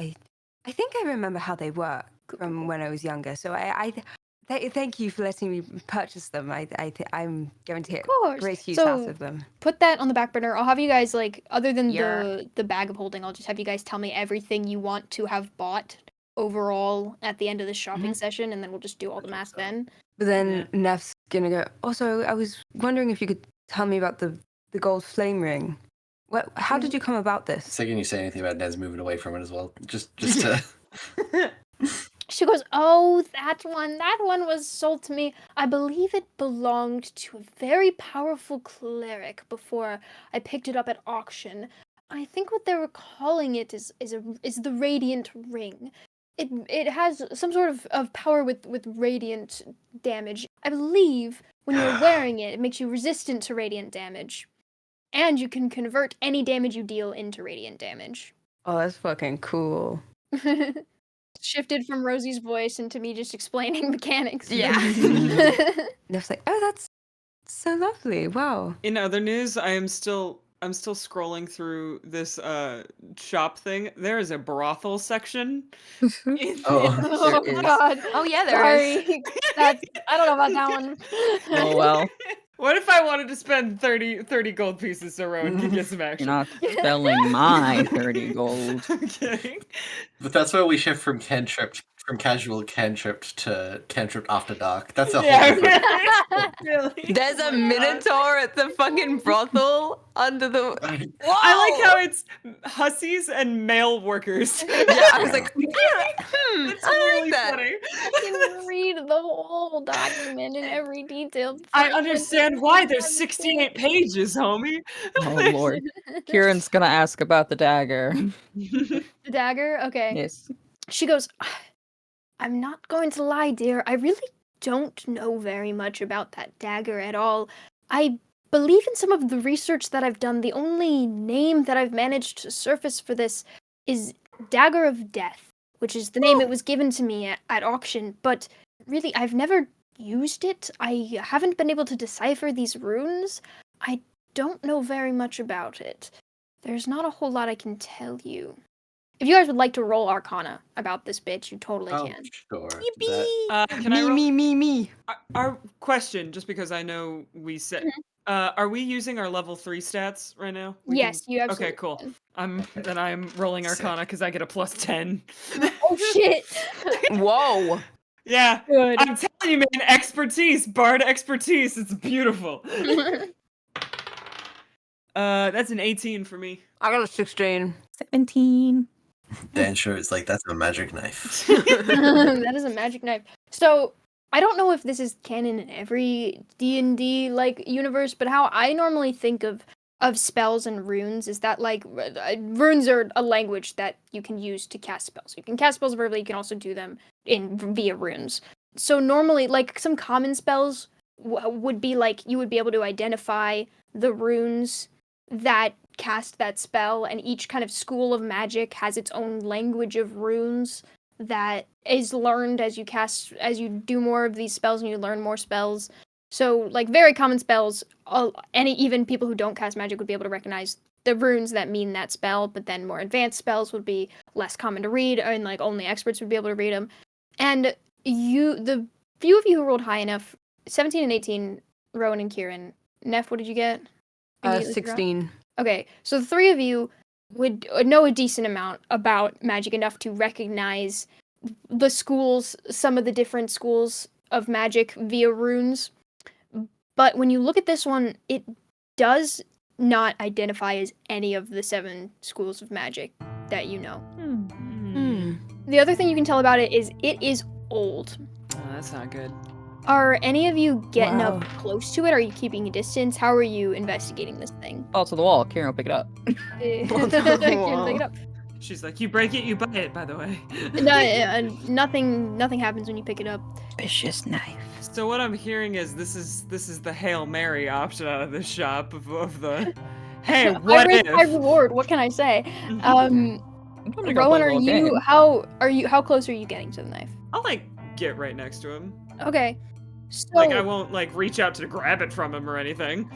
I think I remember how they work from when I was younger. So thank you for letting me purchase them. I'm going to get great use out of them. Put that on the back burner. I'll have you guys other than the bag of holding, I'll just have you guys tell me everything you want to have bought overall at the end of the shopping session, and then we'll just do all the math then. But then Neff's gonna go, also, I was wondering if you could tell me about the gold flame ring. How did you come about this? The second you say anything about Ned's moving away from it as well, just to... She goes, "Oh, that one was sold to me. I believe it belonged to a very powerful cleric before I picked it up at auction. I think what they were calling it is the radiant ring. It has some sort of power with radiant damage. I believe when you're wearing it, it makes you resistant to radiant damage. And you can convert any damage you deal into radiant damage." Oh, that's fucking cool. Shifted from Rosie's voice into me just explaining mechanics. Yeah. Neff's like, oh, that's so lovely. Wow. In other news, I'm still scrolling through this shop thing. There is a brothel section. Oh is. god. Oh yeah, there is. Sorry. I don't know about that one. Oh well. What if I wanted to spend 30 gold pieces so Rowan could get some You're action? not spelling my 30 gold. I'm kidding. But that's where we shift from casual Cantripped to Cantripped After Dark. That's a whole Yeah, different. really. There's Oh a my God. minotaur at the fucking brothel under the. Right. Whoa! I like how it's hussies and male workers. Yeah, I was like, It's I really like that. funny. I can read the whole document in every detail. I understand why there's 68 pages, homie. Oh lord. Kieran's gonna ask about the dagger. The dagger? Okay. Yes. She goes, I'm not going to lie, dear. I really don't know very much about that dagger at all. I believe in some of the research that I've done. The only name that I've managed to surface for this is Dagger of Death, which is the name it was given to me at auction. But really, I've never used it. I haven't been able to decipher these runes. I don't know very much about it. There's not a whole lot I can tell you. If you guys would like to roll Arcana about this bitch, you totally Oh, can. sure. Can I roll? Me. Our question, just because I know we said, are we using our level 3 stats right now? We Yes, can- you absolutely Okay, cool. can. Then I'm rolling Arcana because I get a plus 10. Oh shit! Whoa. Yeah, Good. I'm telling you, man, expertise, bard expertise. It's beautiful. That's an 18 for me. I got a 16. 17. Dan sure is like, that's a magic knife. That is a magic knife. So I don't know if this is canon in every D&D like universe, but how I normally think of spells and runes is that like runes are a language that you can use to cast spells. You can cast spells verbally. You can also do them via runes. So normally, like some common spells would be like you would be able to identify the runes that cast that spell, and each kind of school of magic has its own language of runes that is learned as you do more of these spells and you learn more spells. So like very common spells, even people who don't cast magic would be able to recognize the runes that mean that spell, but then more advanced spells would be less common to read, and like only experts would be able to read them. And the few of you who rolled high enough, 17 and 18, Rowan and Kieran. Neff, what did you get? Immediately forgot? 16. Okay, so the three of you would know a decent amount about magic, enough to recognize the schools, some of the different schools of magic via runes. But when you look at this one, it does not identify as any of the 7 schools of magic that you know. The other thing you can tell about it is old. Oh, that's not good. Are any of you getting Wow. up close to it? Are you keeping a distance? How are you investigating this thing? Fall to the wall. Kieran will pick it up. Kieran, pick it up. She's like, you break it, you buy it, by the way. No, nothing happens when you pick it up. Vicious knife. So what I'm hearing is this is the Hail Mary option out of this shop of the hey, what I risk, I if? reward. What can I say? I'm gonna go Rowan, play a are little you game. how close are you getting to the knife? I'll like get right next to him. Okay. So Like I won't like reach out to grab it from him or anything.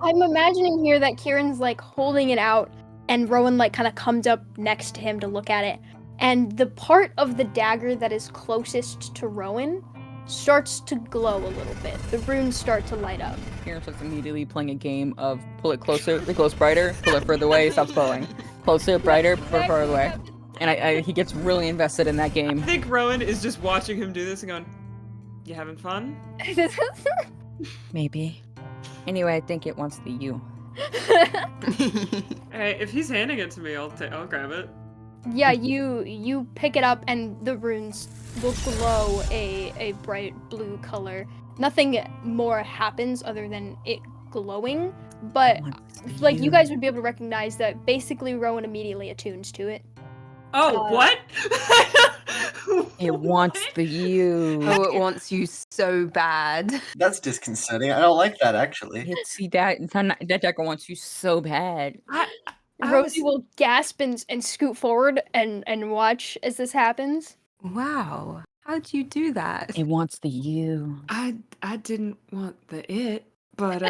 I'm imagining here that Kieran's like holding it out and Rowan like kind of comes up next to him to look at it. And the part of the dagger that is closest to Rowan starts to glow a little bit. The runes start to light up. Kieran starts immediately playing a game of pull it closer, it glows brighter, pull it further away, stops glowing. Closer, brighter, pull it further away. And he gets really invested in that I game. think Rowan is just watching him do this and going, you having fun? Maybe. Anyway, I think it wants the U. Hey, if he's handing it to me, I'll grab it. Yeah, you pick it up and the runes will glow a bright blue color. Nothing more happens other than it glowing, but like you guys would be able to recognize that basically Rowan immediately attunes to it. Oh, what? It wants the U. Oh, it wants you so bad. That's disconcerting. I don't like that, actually. See that dagger wants you so bad. I Rosie will gasp and scoot forward and watch as this happens. Wow. How'd you do that? It wants the U. I didn't want the it, but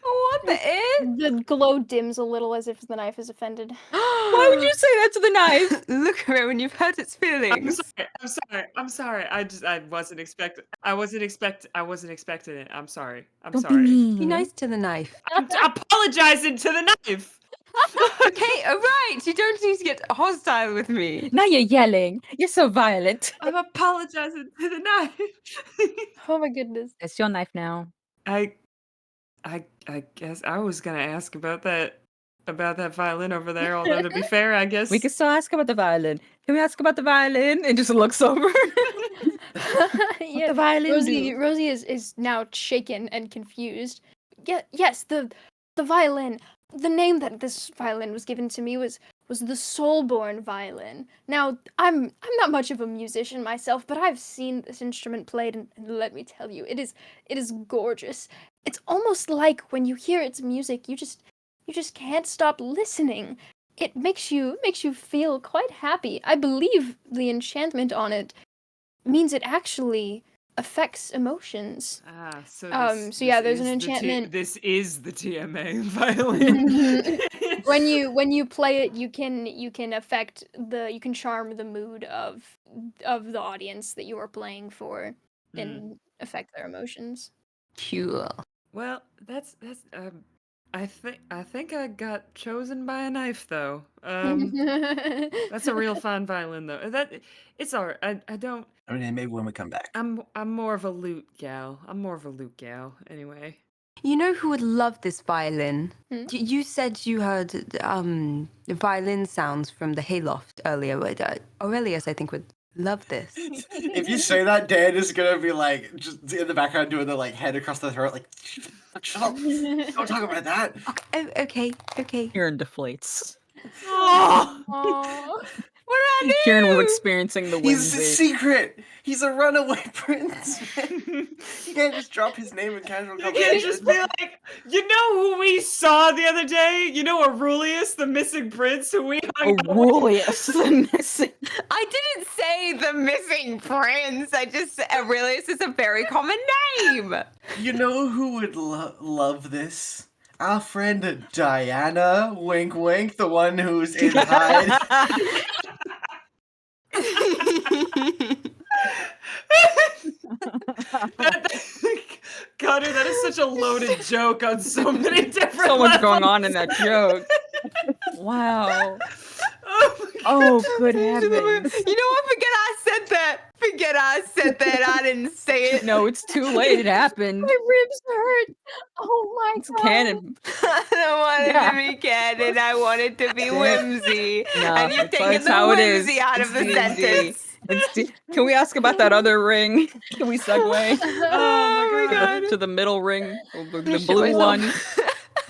What the it? The glow dims a little as if the knife is offended. Why would you say that to the knife? Look, Rowan, you've hurt its feelings. I'm sorry. I wasn't expecting it. I'm sorry. Don't be mean. Be nice to the knife. I'm apologizing to the knife. Okay, all right. You don't need to get hostile with me. Now you're yelling. You're so violent. I'm apologizing to the knife. Oh my goodness. It's your knife now. I guess I was gonna ask about that violin over there. Although to be fair, I guess We can still ask about the violin. Can we ask about the violin? And just looks over. Yeah, the violin Rosie, do? Rosie is now shaken and confused. Yes, the violin. The name that this violin was given to me was the Soulborn violin. Now, I'm not much of a musician myself, but I've seen this instrument played, and let me tell you, it is gorgeous. It's almost like when you hear its music, you just can't stop listening. It makes you feel quite happy. I believe the enchantment on it means it actually affects emotions. so yeah, there's an enchantment. This is the TMA violin. When you play it, you can charm the mood of the audience that you are playing for and affect their emotions. Cool. Well, that's I think I got chosen by a knife though. That's a real fine violin though. It's alright. I don't. I mean, maybe when we come back. I'm more of a lute gal. Anyway. You know who would love this violin? Hmm? You said you heard the violin sounds from the hayloft earlier. But, Aurelius, I think, would love this. If you say that, Dan is gonna be like just in the background doing the like head across the throat, like shut up, don't talk about that. Okay. Kieran deflates. Oh, Aww. What did I do? Kieran was experiencing the He's a whimsy. secret. He's a runaway prince. Man. You can't just drop his name in casual you conversation. can't just be like, you know who we saw the other day? You know Aurelius, the missing prince, who we hung out with? Aurelius, the missing. I didn't say the missing prince. I just said Aurelius is a very common name. You know who would love this? Our friend Diana, wink wink, the one who's in Hyde. Connor, that is such a loaded joke on so many different So much going levels. on in that joke. Wow. Oh, my Oh, good heavens. You know what? Forget I said that. I didn't say it. No, it's too late. It happened. My ribs hurt. Oh my It's god. canon. I don't want it Yeah. to be canon. I want it to be whimsy. No, and you've that's taken the how it is. whimsy out of the It's sentence. Can we ask about that other ring? Can we segue Oh my god. to the middle ring, the Shit blue myself. one?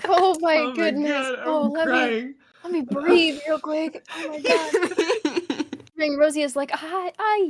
Oh my Oh my goodness. God, Oh, I'm crying. let me breathe real quick. Oh my god. Rosie is like,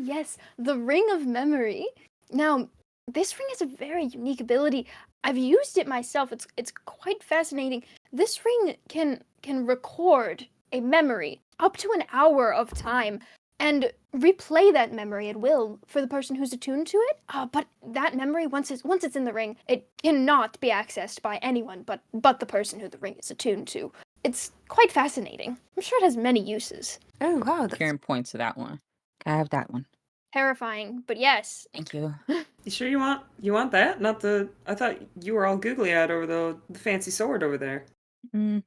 yes, the ring of memory. Now, this ring has a very unique ability. I've used it myself. It's quite fascinating. This ring can record a memory up to an hour of time and replay that memory at will for the person who's attuned to it. But that memory, once it's in the ring, it cannot be accessed by anyone but the person who the ring is attuned to. It's quite fascinating. I'm sure it has many uses. Oh wow. That's... Karen points to that one. Can I have that one? Terrifying, but yes. Thank you. You sure you want that? Not the. I thought you were all googly-eyed over the fancy sword over there. Mm.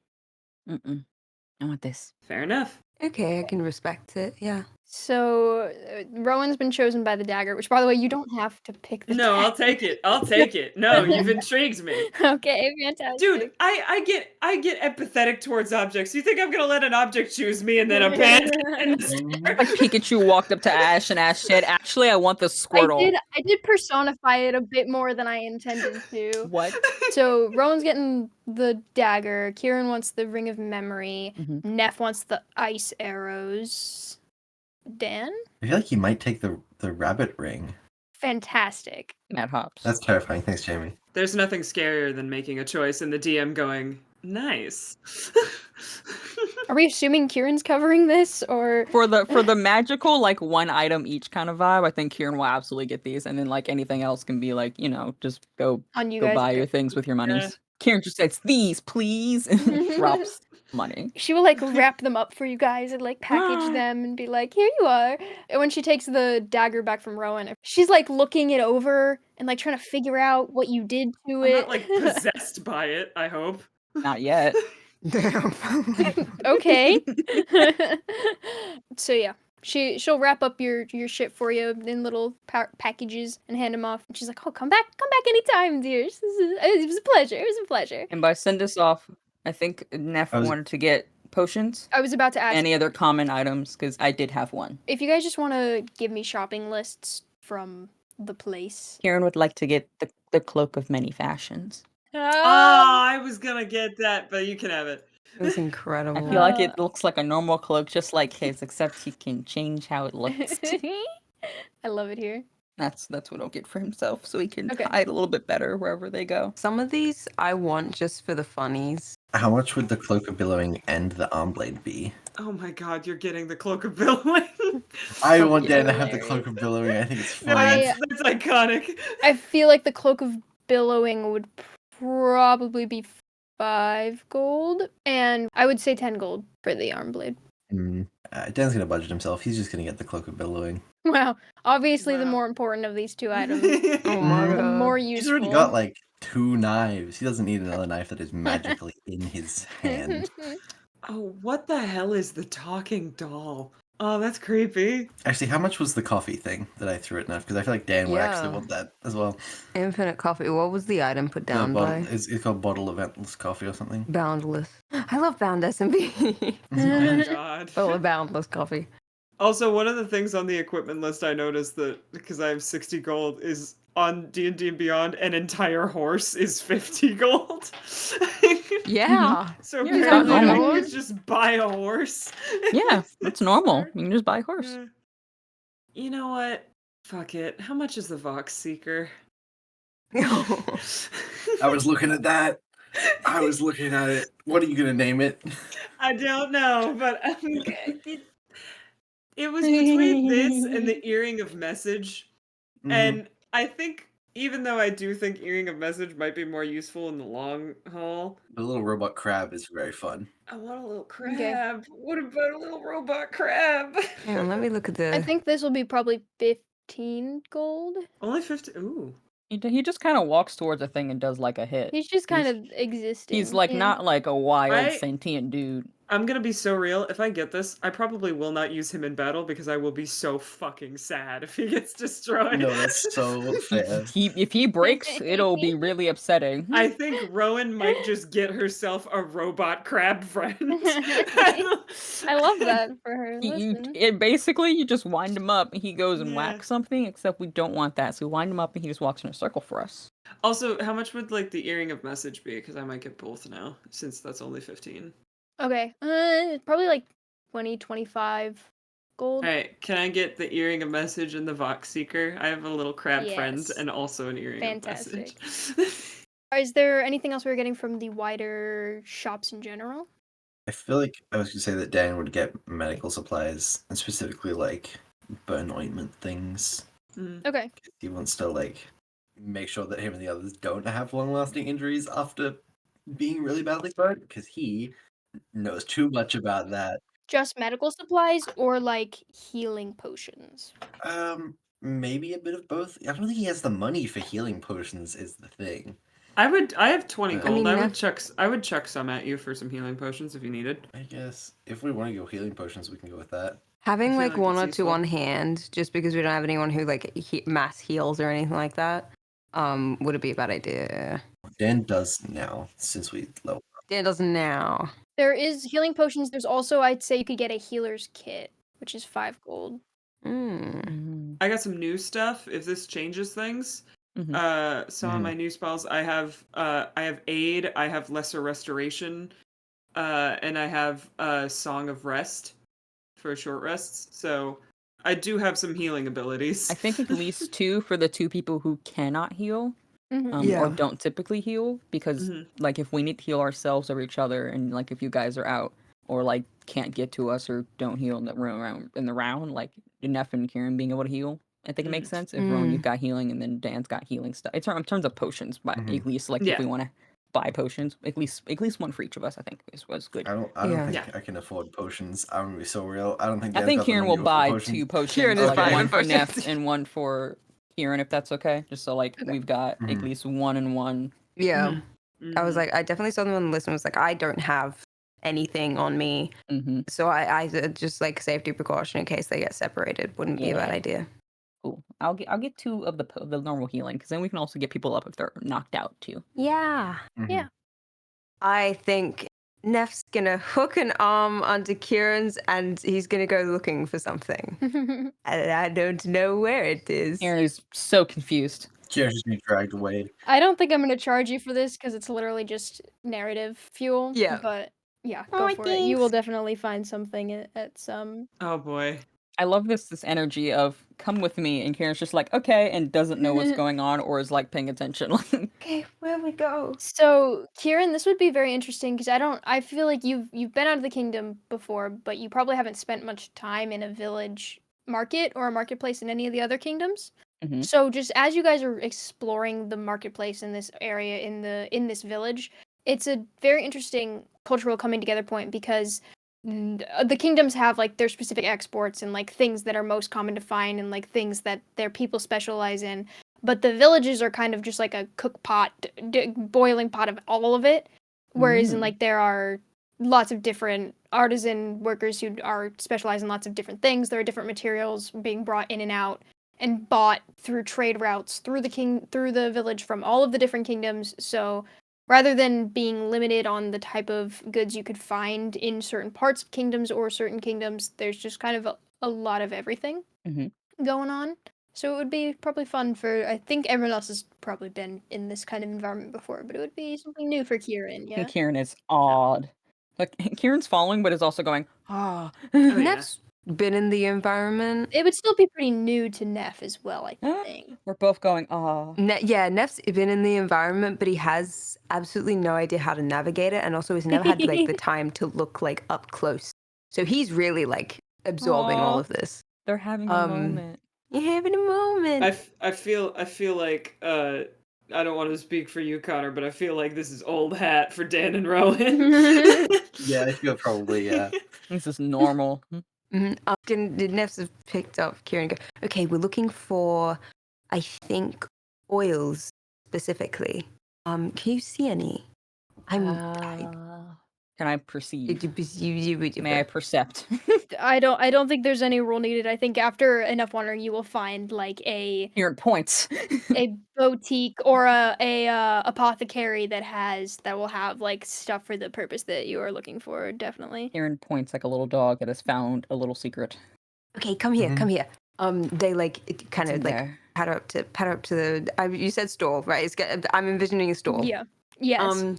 I want this. Fair enough. Okay, I can respect it. Yeah. So, Rowan's been chosen by the dagger, which, by the way, you don't have to pick the No, I'll dagger. take it. No, you've intrigued me. Okay, fantastic. Dude, I get empathetic towards objects. You think I'm gonna let an object choose me and then abandon it? Like Pikachu walked up to Ash and Ash said, "Actually, I want the Squirtle." I did personify it a bit more than I intended to. What? So, Rowan's getting the dagger, Kieran wants the ring of memory, Mhm. Neff wants the ice arrows. Dan? I feel like you might take the rabbit ring. Fantastic. Matt Hops. That's terrifying. Thanks, Jamie. There's nothing scarier than making a choice and the DM going, nice. Are we assuming Kieran's covering this, or For the magical, like, one item each kind of vibe, I think Kieran will absolutely get these, and then, like, anything else can be, like, just go on you go guys? buy Okay. your things with your monies. Kieran just says, "These, please," and drops money. She will like wrap them up for you guys and like package them and be like, "Here you are." And when she takes the dagger back from Rowan, she's like looking it over and like trying to figure out what you did to I'm it. not like possessed by it, I hope. Not yet. Damn. Okay. So yeah, she'll wrap up your shit for you in little packages and hand them off. And she's like, "Oh, come back anytime, dear. It was a pleasure. It was a pleasure." And by send us off, I think Neff I was- wanted to get potions. I was about to ask Any other common items, because I did have one. if you guys just want to give me shopping lists from the place. Kieran would like to get the cloak of many fashions. Oh, I was gonna get that, but you can have it. It was incredible. I feel like it looks like a normal cloak, just like his, except he can change how it looks. I love it here. That's what he'll get for himself, so he can Okay. hide a little bit better wherever they go. Some of these I want just for the funnies. How much would the cloak of billowing and the arm blade be? Oh my god, you're getting the cloak of billowing. I want Dan to hilarious. have the cloak of billowing. I think it's No, funny. that's iconic. I feel like the cloak of billowing would probably be 5 gold, and I would say 10 gold for the arm blade. Dan's gonna budget himself. He's just gonna get the cloak of billowing. Wow. Obviously, the Wow. more important of these two items. Oh my The god. more He's useful. already got like 2 knives. He doesn't need another knife that is magically in his hand. Oh, what the hell is the talking doll? Oh, that's creepy. Actually, how much was the coffee thing that I threw at Neff? Because I feel like Dan would actually Yeah. want that as well. Infinite coffee. What was the item put down by? It's called Bottle of Endless Coffee or something. Boundless. I love Bound S&B. Oh my god. Oh, Boundless coffee. Also, one of the things on the equipment list I noticed that because I have 60 gold is on D&D and Beyond, an entire horse is 50 gold. Yeah. So Yeah, it's apparently not I normal. could just buy a horse. Yeah, that's normal. You can just buy a horse. Yeah. You know what? Fuck it. How much is the Vox Seeker? I was looking at that. I was looking at it. What are you gonna name it? I don't know, but it was between this and the Earring of Message. Mhm. And I think, even though I do think Earring of Message might be more useful in the long haul, The little robot crab is very fun. I want a little crab. Okay. What about a little robot crab? Hang on, let me look at the... I think this will be probably 15 gold. Only 50. Ooh. He just kind of walks towards a thing and does like a hit. He's just kind of existing. He's like yeah. not like a wild I- sentient dude. I'm gonna be so real. If I get this, I probably will not use him in battle because I will be so fucking sad if he gets destroyed. No, that's so fair. If he breaks, it'll be really upsetting. I think Rowan might just get herself a robot crab friend. I love that for her. Listen. Basically, you just wind him up and he goes and Yeah. whacks something, except we don't want that. So we wind him up and he just walks in a circle for us. Also, how much would like the Earring of Message be? Because I might get both now, since that's only 15. Okay. Probably like 20, 25 gold. Alright, can I get the Earring of Message and the Vox Seeker? I have a little crab friend Yes. and also an Earring Fantastic. of Message. Is there anything else we were getting from the wider shops in general? I feel like I was gonna say that Dan would get medical supplies and specifically like burn ointment things. Mm. Okay. He wants to like make sure that him and the others don't have long-lasting injuries after being really badly burned because he knows too much about that. Just medical supplies or like healing potions? Maybe a bit of both. I don't think he has the money for healing potions. Is the thing. I have 20 I gold. mean, I would chuck some at you for some healing potions if you needed. I guess if we want to go healing potions, we can go with that. Having I feel like like one it's or two useful. on hand, just because we don't have anyone who like mass heals or anything like that, would it be a bad idea? Dan does now since we level. Dan doesn't now. There is healing potions. There's also, I'd say you could get a healer's kit, which is 5 gold. Mm. I got some new stuff if this changes things. Mhm. Some of my new spells I have aid, I have lesser restoration, and I have Song of Rest for short rests. So I do have some healing abilities. I think at least 2 for the 2 people who cannot heal. Mhm. Yeah. Or don't typically heal, because Mhm. like if we need to heal ourselves or each other, and like if you guys are out, or like can't get to us or don't heal in the round, like Neff and Kieran being able to heal. I think it makes sense. If Rowan, you've got healing, and then Dan's got healing stuff. In terms of potions, but at least like if we want to buy potions, at least one for each of us, I think was good. I don't think I can afford potions. I'm gonna be so real. I don't think I Dan's think got the Kieran money will to afford buy potions. 2 potions, Kieran is like buying one for potions. Neff and one for Kieran, if that's okay. Just so like we've got at least 1 and 1. Yeah. I was like, I definitely saw them on the list and was like, I don't have anything on me. Mm-hmm. So I just like safety precaution in case they get separated wouldn't be a bad idea. Cool. I'll get 2 of the normal healing, because then we can also get people up if they're knocked out too. Yeah. Yeah. I think Neff's gonna hook an arm onto Kieran's and he's gonna go looking for something. And I don't know where it is. Kieran is so confused. Kieran's just being dragged away. I don't think I'm gonna charge you for this because it's literally just narrative fuel. Yeah. But yeah, go for it. You will definitely find something at some. Oh boy. I love this energy of come with me, and Kieran's just like okay, and doesn't know what's going on or is like paying attention. Okay, where we go? So Kieran, this would be very interesting because I feel like you've been out of the kingdom before, but you probably haven't spent much time in a village market or a marketplace in any of the other kingdoms. Mhm. So just as you guys are exploring the marketplace in this area in this village, it's a very interesting cultural coming together point because the kingdoms have like their specific exports and like things that are most common to find and like things that their people specialize in, but the villages are kind of just like a cook pot, boiling pot of all of it, whereas in like there are lots of different artisan workers who are specialized in lots of different things. There are different materials being brought in and out and bought through trade routes through the village from all of the different kingdoms. So rather than being limited on the type of goods you could find in certain parts of kingdoms or certain kingdoms, there's just kind of a lot of everything going on. So it would be probably fun for, I think everyone else has probably been in this kind of environment before, but it would be something new for Kieran, yeah? And Kieran is awed. Like Kieran's following, but is also going ah. Neff's been in the environment. It would still be pretty new to Neff as well, I think. We're both going ah. Neff's been in the environment, but he has absolutely no idea how to navigate it, and also he's never had like the time to look like up close. So he's really like absorbing all of this. They're having a moment. You're having a moment. I feel like I don't want to speak for you, Connor, but I feel like this is old hat for Dan and Rowan. Yeah, I feel probably This is normal. Neff's have picked up Kieran and go, okay, we're looking for, I think, oils specifically. Can you see any? Can I perceive? You May I percept? I don't think there's any rule needed. I think after enough wandering, you will find like Kieran points. a boutique or a apothecary that will have like stuff for the purpose that you are looking for. Definitely. Kieran points like a little dog that has found a little secret. Okay, come here, come here. They like kind of like there. pat her up to the. You said stall, right? I'm envisioning a stall. Yeah. Yes.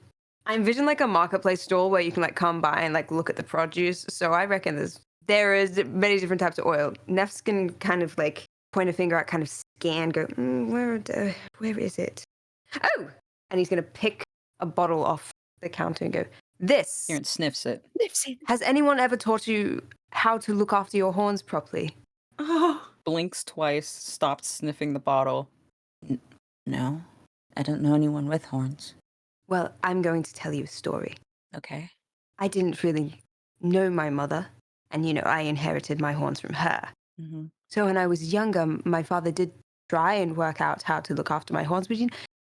I envision like a marketplace stall where you can like come by and like look at the produce. So I reckon there is many different types of oil. Neff's can kind of like point a finger out, kind of scan, go, where is it? Oh! And he's going to pick a bottle off the counter and go, this. Kieran sniffs it. Has anyone ever taught you how to look after your horns properly? Oh. Blinks twice, stops sniffing the bottle. No, I don't know anyone with horns. Well, I'm going to tell you a story. Okay. I didn't really know my mother, and I inherited my horns from her. Mm-hmm. So when I was younger, my father did try and work out how to look after my horns, but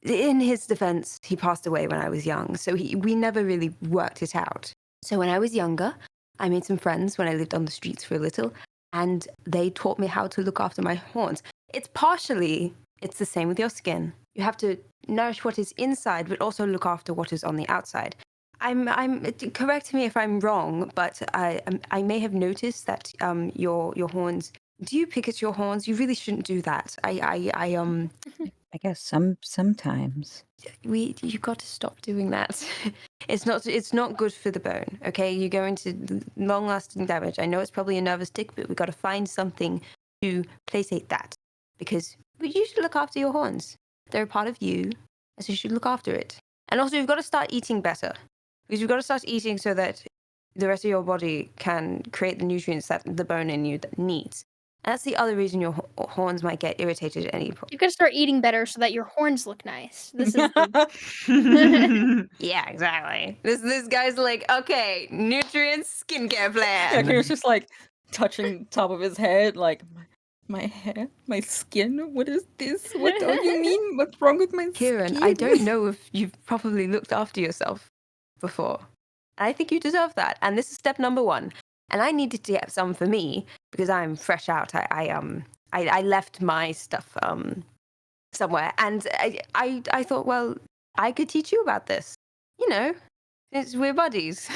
in his defense, he passed away when I was young, so we never really worked it out. So when I was younger, I made some friends when I lived on the streets for a little, and they taught me how to look after my horns. It's the same with your skin. You have to nourish what is inside, but also look after what is on the outside. Correct me if I'm wrong, but I may have noticed that your horns. Do you pick at your horns? You really shouldn't do that. I guess sometimes. You got to stop doing that. It's not good for the bone. Okay, you go into long-lasting damage. I know it's probably a nervous tick, but we got to find something to placate that because you should look after your horns. They're a part of you, so you should look after it. And also, you've got to start eating better. Because you've got to start eating so that the rest of your body can create the nutrients that the bone in you needs. And that's the other reason your horns might get irritated at any point. You gotta start eating better so that your horns look nice. This is the Yeah, exactly. This guy's like, okay, nutrients, skincare Yeah, plan. Kieran's just like touching top of his head, like my hair, my skin. What is this? What do you mean? What's wrong with my Kieran, skin? I don't know if you've probably looked after yourself before. I think you deserve that. And this is step number 1. And I needed to get some for me because I'm fresh out. I left my stuff somewhere, and I thought, well, I could teach you about this. You know, we're buddies.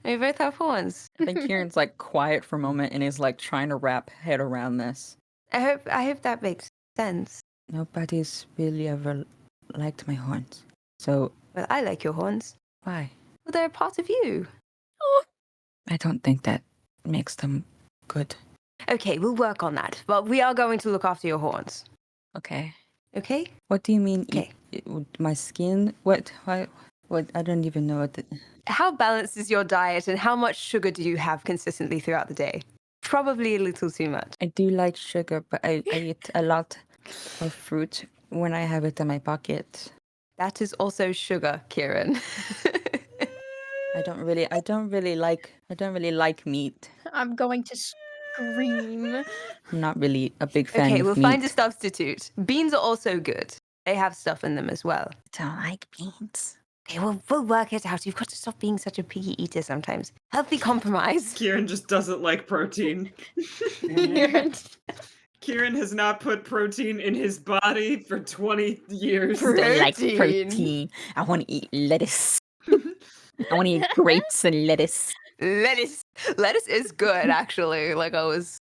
We both have horns. I think Kieran's like quiet for a moment and is like trying to wrap head around this. I hope that makes sense. Nobody's really ever liked my horns. So Well, I like your horns. why? Well, they're a part of you. I don't think that makes them good. Okay, we'll work on that. But we are going to look after your horns. Okay. Okay? What do you mean? Okay. My skin? What? Why? What? I don't even know what. How balanced is your diet, and how much sugar do you have consistently throughout the day? Probably a little too much. I do like sugar, but I eat a lot of fruit when I have it in my pocket. That is also sugar, Kieran. I don't really like meat. I'm going to scream. I'm not really a big fan Okay, of we'll meat. find a substitute. Beans are also good. They have stuff in them as well. I don't like beans. Okay, we'll work it out. You've got to stop being such a picky eater sometimes. Healthy compromise. Kieran just doesn't like protein. Kieran has not put protein in his body for 20 years. I don't like Protein. protein. I want to eat lettuce. I want to eat grapes and lettuce. Lettuce is good, actually. Like I was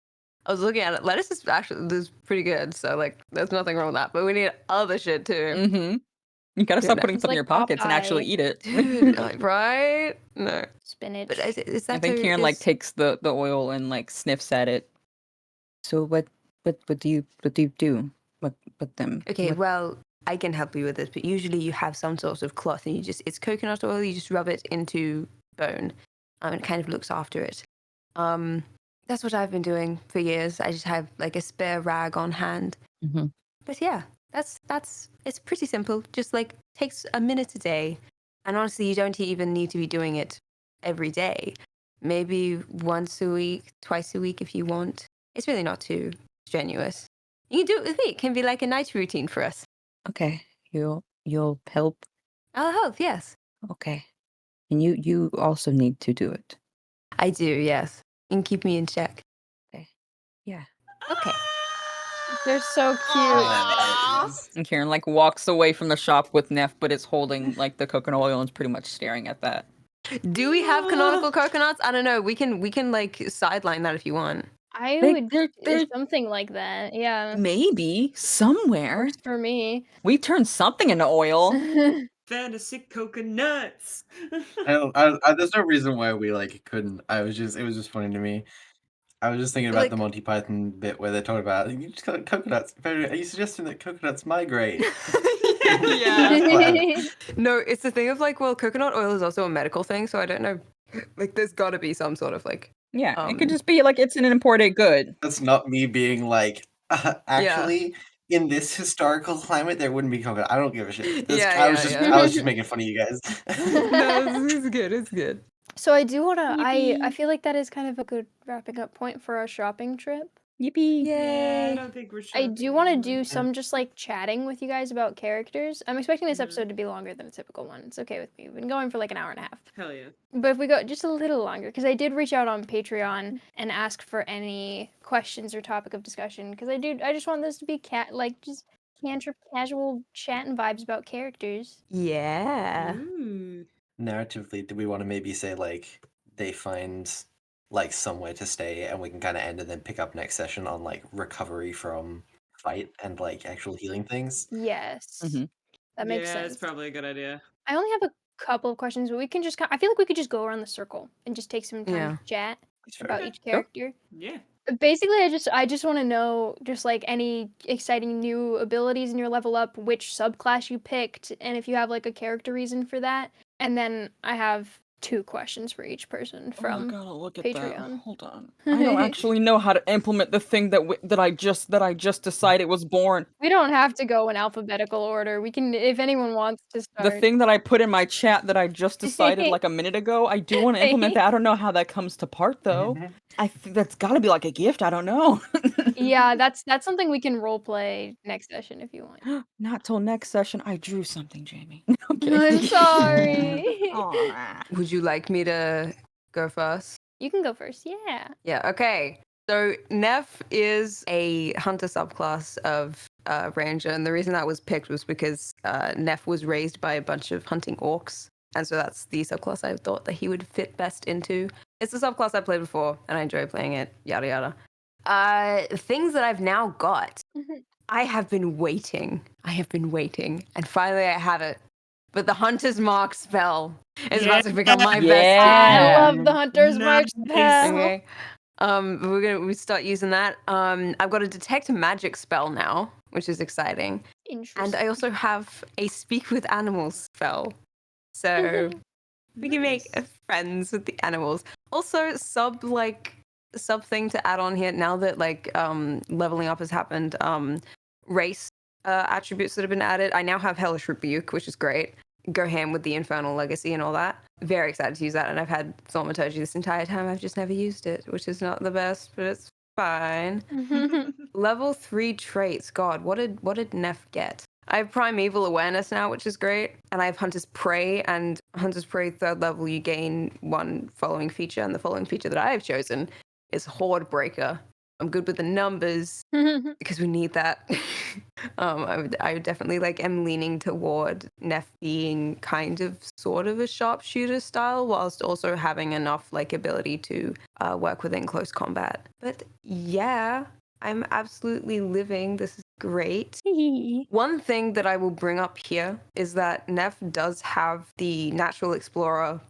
looking at it. Lettuce is pretty good. So like, there's nothing wrong with that. But we need other shit too. Mm-hmm. You gotta stop putting It's stuff in like your pockets and actually Popeye. eat it. Dude, like, right? No. Spinach. But is that I think so- Kieran like is- takes the oil and like sniffs at it. So what do you do? What them? Okay, What- well, I can help you with this, but usually you have some sort of cloth and it's coconut oil, you just rub it into bone. And it kind of looks after it. That's what I've been doing for years. I just have like a spare rag on hand. Mhm. But yeah, it's pretty simple. Just like takes a minute a day. And honestly, you don't even need to be doing it every day. Maybe once a week, twice a week if you want. It's really not too strenuous. You can do it with me. It can be like a night routine for us. Okay, you'll help. I'll help, yes. Okay, and you also need to do it. I do, yes. And keep me in check. Yeah. Okay. They're so cute. That is- And Kieran like walks away from the shop with Neff, but is holding like the coconut oil and is pretty much staring at that. Do we have canonical coconuts? I don't know. We can like sideline that if you want. I They- would they're- do they're- something like that. Yeah. Maybe somewhere Works for me. we turned something into oil. Fantasy coconuts. there's no reason why we like couldn't. It was just funny to me. I was just thinking about the Like- Monty Python bit where they talk about you just got coconuts. Are you suggesting that coconuts migrate? Yeah. No, it's the thing of like, well, coconut oil is also a medical thing, so I don't know. Like, there's got to be some sort of like. Yeah, it could Um, just be like it's an imported good. That's not me being like, actually, in this historical climate, there wouldn't be coconut. I don't give a shit. Yeah, I was yeah. I was just making fun of you guys. No, it's good. It's good. So I do wanna I Yippee. feel like that is kind of a good wrapping up point for our shopping trip. Yippee! Yeah, I don't think we're sure. I do want to do some just like chatting with you guys about characters. I'm expecting this Mhm. episode to be longer than a typical one. It's okay with me. We've been going for like an hour and a half. Hell yeah. But if we go just a little longer, because I did reach out on Patreon and ask for any questions or topic of discussion, because I just want this to be just cantrip casual chat and vibes about characters. Yeah. Ooh. Narratively, do we want to maybe say like they find like somewhere to stay and we can kind of end and then pick up next session on like recovery from fight and like actual healing things? Yes, Mhm. that makes Yeah, sense. it's probably a good idea. I only have a couple of questions, but we can just I feel like we could just go around the circle and just take some time Yeah. to chat That's fair. about Okay. each character. Yeah. Basically, I just want to know just like any exciting new abilities in your level up, which subclass you picked, and if you have like a character reason for that. And then I have 2 questions for each person I from gotta look at Patreon. that. Hold on. I don't actually know how to implement the thing that I just decided was born. We don't have to go in alphabetical order. We can, if anyone wants to The start. thing that I put in my chat that I just decided like a minute ago, I do want to implement that. I don't know how that comes to part though. I think that's got to be like a gift. I don't know. Yeah, that's something we can role play next session if you want. Not till next session. I drew something, Jamie. I'm Okay. sorry. Aw. Would you like me to go first? You can go first. Yeah. Yeah, okay. So Neff is a hunter subclass of ranger, and the reason that was picked was because Neff was raised by a bunch of hunting orcs, and so that's the subclass I thought that he would fit best into. It's the subclass I played before, and I enjoy playing it, yada yada. Things that I've now got. I have been waiting, and finally I have it. But the Hunter's Mark spell is about to become my best. I Yeah. love the Hunter's Mark Nice. spell. Okay. We start using that. I've got a detect magic spell now, which is exciting. Interesting. And I also have a speak with animals spell. So we can make friends with the animals. Also sub thing to add on here now that leveling up has happened. Race attributes that have been added. I now have Hellish Rebuke, which is great. Go ham with the Infernal Legacy and all that. Very excited to use that, and I've had Thaumaturgy this entire time. I've just never used it, which is not the best, but it's fine. Level 3 traits. God, what did Neff get? I have Primeval Awareness now, which is great, and I have Hunter's Prey, and Hunter's Prey 3rd level you gain 1 following feature, and the following feature that I have chosen is Horde Breaker. I'm good with the numbers because we need that. I would definitely am leaning toward Neff being kind of sort of a sharpshooter style, whilst also having enough ability to work within close combat. But yeah, I'm absolutely living. This is great. One thing that I will bring up here is that Neff does have the Natural Explorer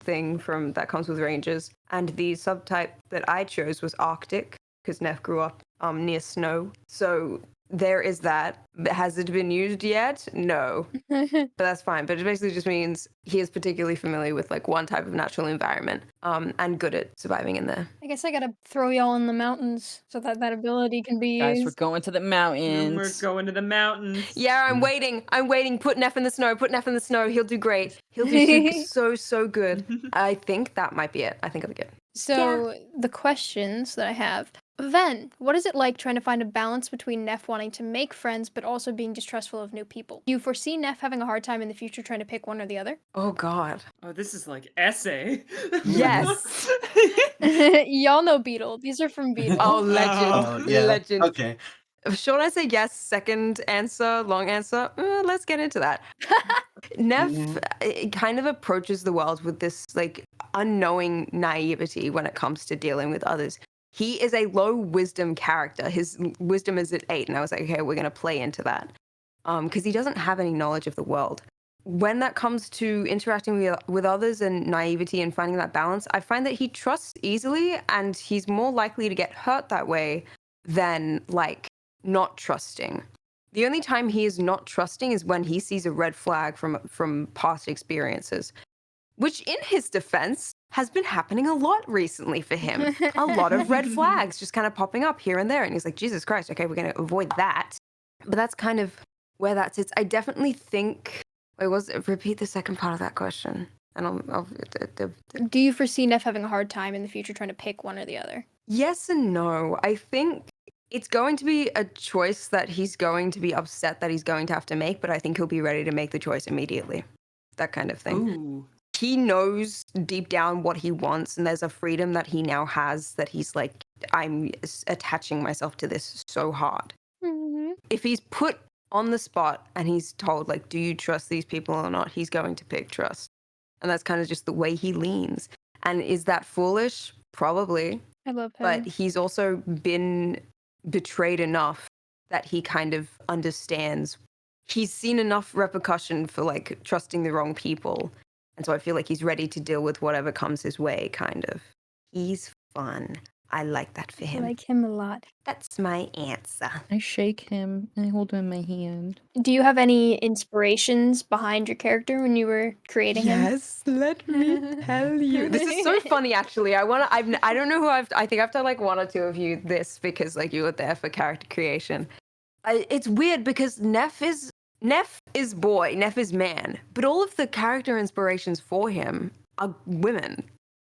thing from that comes with Rangers, and the subtype that I chose was Arctic, because Neff grew up near snow. So there is that. Has it been used yet? No. But that's fine. But it basically just means he is particularly familiar with one type of natural environment and good at surviving in there. I guess I gotta throw y'all in the mountains so that that ability can be Guys, we're used. going to the We're mountains. going to the mountains. Yeah, I'm waiting. Put Neff in the snow. He'll do great. He'll do so good. I think that might be it. I think it'll be good. So the questions that I have. Ven, what is it like trying to find a balance between Neff wanting to make friends but also being distrustful of new people? Do you foresee Neff having a hard time in the future trying to pick one or the other? Oh God. Oh, this is essay. Yes. Y'all know Beetle. These are from Beetle. Oh, legend. yeah. Legend. Okay. Short answer, yes. Second answer, long answer. Let's get into that. Neff kind of approaches the world with this unknowing naivety when it comes to dealing with others. He is a low wisdom character. His wisdom is at 8, and I was like, okay, we're going to play into that. Because he doesn't have any knowledge of the world. When that comes to interacting with others and naivety and finding that balance, I find that he trusts easily, and he's more likely to get hurt that way than not trusting. The only time he is not trusting is when he sees a red flag from past experiences, which in his defense has been happening a lot recently for him. A lot of red flags just kind of popping up here and there. And he's like, Jesus Christ, okay, we're going to avoid that. But that's kind of where that sits. I definitely think... repeat the second part of that question. And Do you foresee Neff having a hard time in the future trying to pick one or the other? Yes and no. I think it's going to be a choice that he's going to be upset that he's going to have to make, but I think he'll be ready to make the choice immediately. That kind of thing. Ooh. He knows deep down what he wants, and there's a freedom that he now has that he's I'm attaching myself to this so hard. Mm-hmm. If he's put on the spot and he's told, do you trust these people or not, he's going to pick trust. And that's kind of just the way he leans. And is that foolish? Probably. I love him. But he's also been betrayed enough that he kind of understands. He's seen enough repercussion for trusting the wrong people. And so I feel like he's ready to deal with whatever comes his way, kind of. He's fun. I like that for I him. like him a lot. That's my answer. I shake him and I hold him in my hand. Do you have any inspirations behind your character when you were creating him? Yes, let me tell you. This is so funny, actually. I don't know who I think I've done like one or two of you this because like you were there for character creation. It's weird because Neff is boy, Neff is man, but all of the character inspirations for him are women.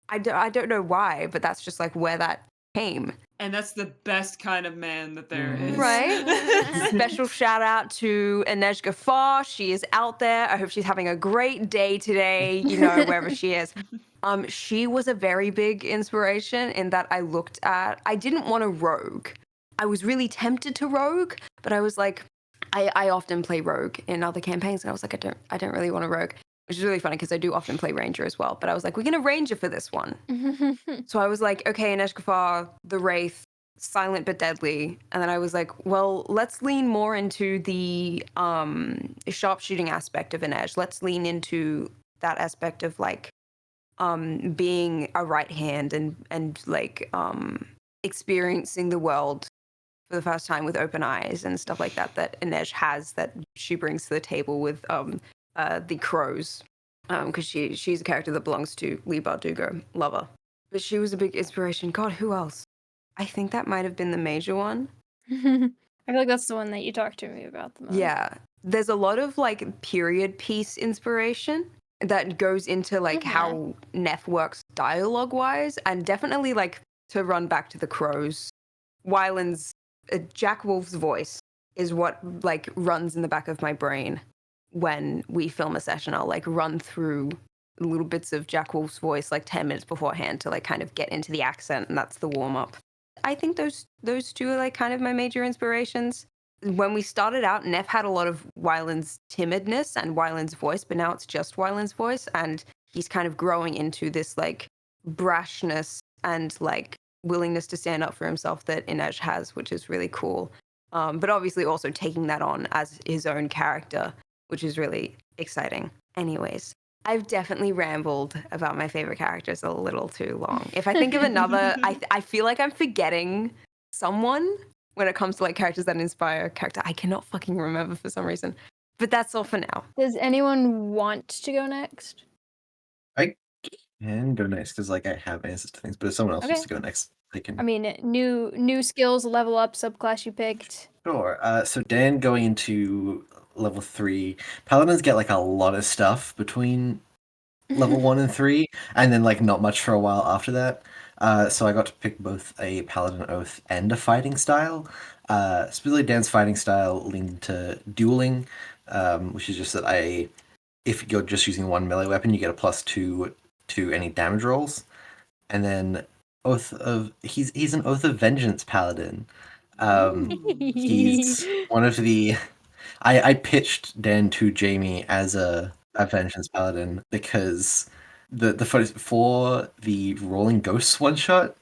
I don't know why, but that's just like where that came. And that's the best kind of man that there is. Right? Special shout out to Inej Gafar. She is out there. I hope she's having a great day today, you know, wherever she is. She was a very big inspiration in that I didn't want a rogue. I was really tempted to rogue, but I was like, I often play rogue in other campaigns, and I was like, I don't really want a rogue. Which is really funny because I do often play ranger as well. But I was like, we're gonna ranger for this one. So I was like, okay, Inej Gafar, the Wraith, silent but deadly. And then I was like, well, let's lean more into the sharpshooting aspect of Inej. Let's lean into that aspect of like being a right hand and like experiencing the world for the first time with open eyes and stuff like that Inej has that she brings to the table with the crows, because she's a character that belongs to Lee Bardugo, lover. But she was a big inspiration. God, who else? I think that might have been the major one. I feel like that's the one that you talked to me about the most. Yeah. There's a lot of like period piece inspiration that goes into like how Neff works dialogue wise, and definitely like to run back to the crows, Wyland's Jack Wolf's voice is what like runs in the back of my brain. When we film a session, I'll like run through little bits of Jack Wolf's voice like 10 minutes beforehand to like kind of get into the accent, and that's the warm up. I think those two are like kind of my major inspirations. When we started out, Neff had a lot of Wyland's timidness and Wyland's voice, but now it's just Wyland's voice, and he's kind of growing into this like brashness and like willingness to stand up for himself that Inej has, which is really cool. But obviously also taking that on as his own character, which is really exciting. Anyways, I've definitely rambled about my favorite characters a little too long. If I think of another, I feel like I'm forgetting someone when it comes to like characters that inspire character. I cannot fucking remember for some reason. But that's all for now. Does anyone want to go next? I can go next because like I have answers to things, but if someone else wants to go next, they can. I mean, new skills, level up, subclass you picked. Sure. So Dan going into level 3, paladins get like a lot of stuff between level 1 and 3, and then like not much for a while after that. So I got to pick both a paladin oath and a fighting style. Specifically, Dan's fighting style leaned into dueling, which is just that if you're just using one melee weapon, you get a +2 to any damage rolls. And then he's an Oath of Vengeance paladin. He's one of the. I pitched Dan to Jamie as a Vengeance paladin because for the Rolling Ghosts one shot,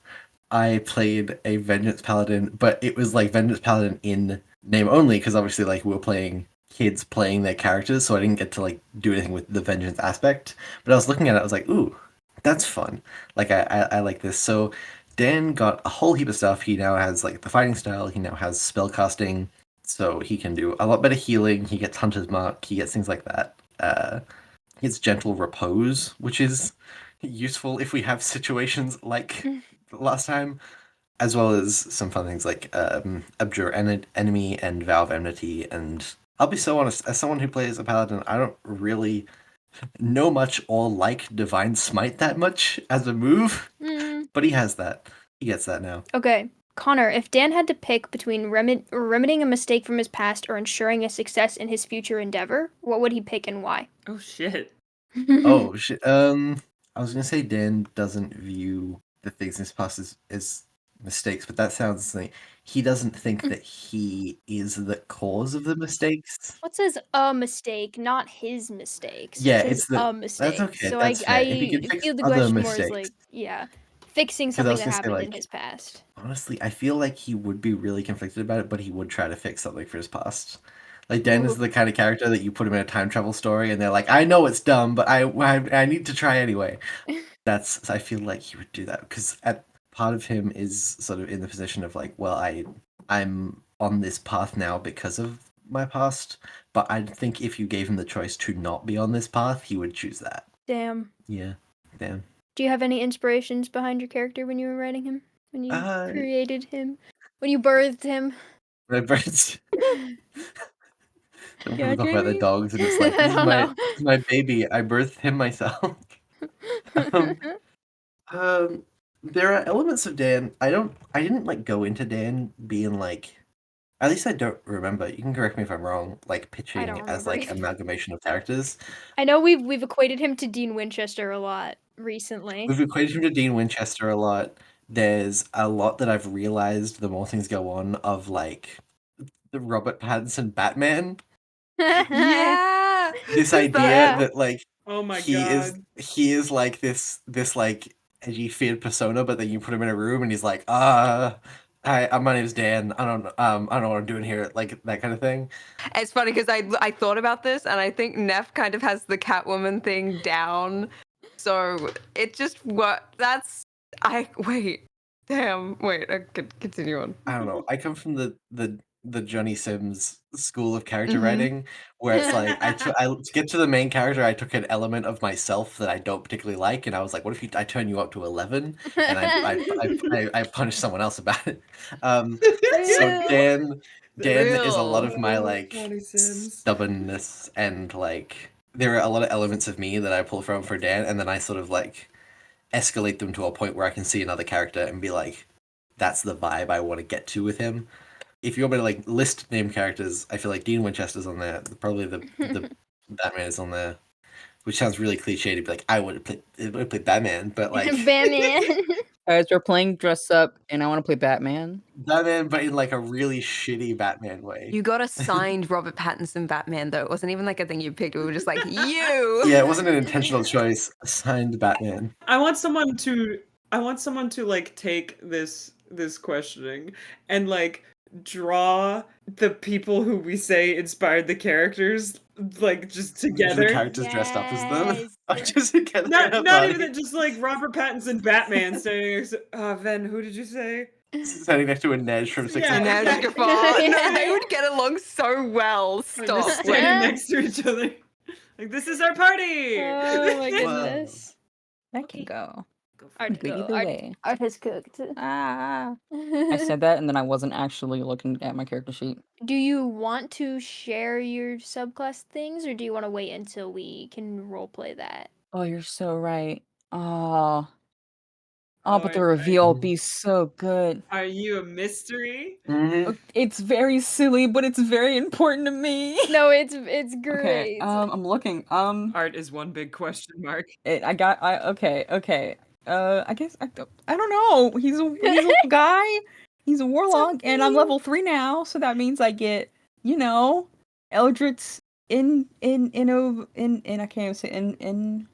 I played a Vengeance paladin, but it was like Vengeance paladin in name only because obviously like we were playing kids playing their characters, so I didn't get to like do anything with the Vengeance aspect. But I was looking at it, I was like, ooh, that's fun. Like I like this. So Dan got a whole heap of stuff. He now has like the fighting style. He now has spell casting, so he can do a lot better healing. He gets Hunter's Mark. He gets things like that. He gets Gentle Repose, which is useful if we have situations like last time, as well as some fun things like Abjure Enemy and Vow of Enmity. And I'll be so honest, as someone who plays a paladin, I don't really know much or like Divine Smite that much as a move, but he has that. He gets that now. Okay, Connor, if Dan had to pick between remedying a mistake from his past or ensuring a success in his future endeavor, what would he pick and why? Oh shit. Oh shit. I was gonna say Dan doesn't view the things in his past as mistakes, but that sounds like he doesn't think that he is the cause of the mistakes. What says a mistake, not his mistakes? Yeah, It says it's the a mistake. that's okay. So That's fair. If he I can fix feel the other question more mistakes. is like, fixing 'Cause I something was that gonna say, happened in like, his past. honestly, I feel like he would be really conflicted about it, but he would try to fix something for his past. Like Dan is the kind of character that you put him in a time travel story, and they're like, "I know it's dumb, but I need to try anyway." I feel like he would do that because part of him is sort of in the position of like, well, I'm on this path now because of my past, but I think if you gave him the choice to not be on this path, he would choose that. Damn. Yeah, damn. Do you have any inspirations behind your character when you were writing him? When you Uh, created him? When you birthed him? Red birds. Don't Yeah, talk about the Jamie? dogs, and it's like, I this don't know. is my baby. I birthed him myself. um, there are elements of Dan. I didn't like go into Dan being like, at least I don't remember. You can correct me if I'm wrong. Like pitching don't as remember like either. amalgamation of characters. I know we've equated him to Dean Winchester a lot recently. We've equated him to Dean Winchester a lot. There's a lot that I've realized the more things go on of like the Robert Pattinson Batman. Yeah. This Is idea that- that like Oh my he god. is like this like edgy feared persona, but then you put him in a room and he's like, hi, my name's Dan. I don't know what I'm doing here, like that kind of thing. It's funny because I thought about this and I think Neff kind of has the Catwoman thing down. So it just I could continue on. I don't know. I come from the Johnny Sims school of character Mhm. writing, where it's like to get to the main character, I took an element of myself that I don't particularly like, and I was like, what if I turn you up to 11 and I punish someone else about it. So Dan is a lot of my like Johnny Sims. stubbornness, and like there are a lot of elements of me that I pull from for Dan, and then I sort of like escalate them to a point where I can see another character and be like, that's the vibe I want to get to with him. If you want me to like list name characters, I feel like Dean Winchester's on there. Probably the Batman is on there, which sounds really cliche to be like, I would play Batman, but like Batman. Guys, we're playing dress up, and I want to play Batman. Batman, but in like a really shitty Batman way. You got a signed Robert Pattinson Batman though. It wasn't even like a thing you picked. We were just like you. Yeah, it wasn't an intentional choice. Signed Batman. I want someone to like take this questioning and like draw the people who we say inspired the characters like just together. The characters dressed up as them. Yes. Are just together. in a Not even body. that, just like Robert Pattinson Batman standing next to Ven, who did you say? Standing next to a Ned from Six Yeah, And Sense. now exactly. just go, Yeah. No, they would get along so well. Like, Stop. just Wait. standing next to each other. Like, this is our party! Oh my goodness. That can go. Art, Go go. either Art, way. Art has cooked. Ah. I said that, and then I wasn't actually looking at my character sheet. Do you want to share your subclass things, or do you want to wait until we can roleplay that? Oh, you're so right. Oh, but the Alright. reveal will be so good. Are you a mystery? Mhm. It's very silly, but it's very important to me. No, it's great. Okay, I'm looking. Art is one big question mark. Okay. I guess I don't know. He's a little guy. He's a warlock, and I'm level 3 now, so that means I get, Eldritch in I can't even say in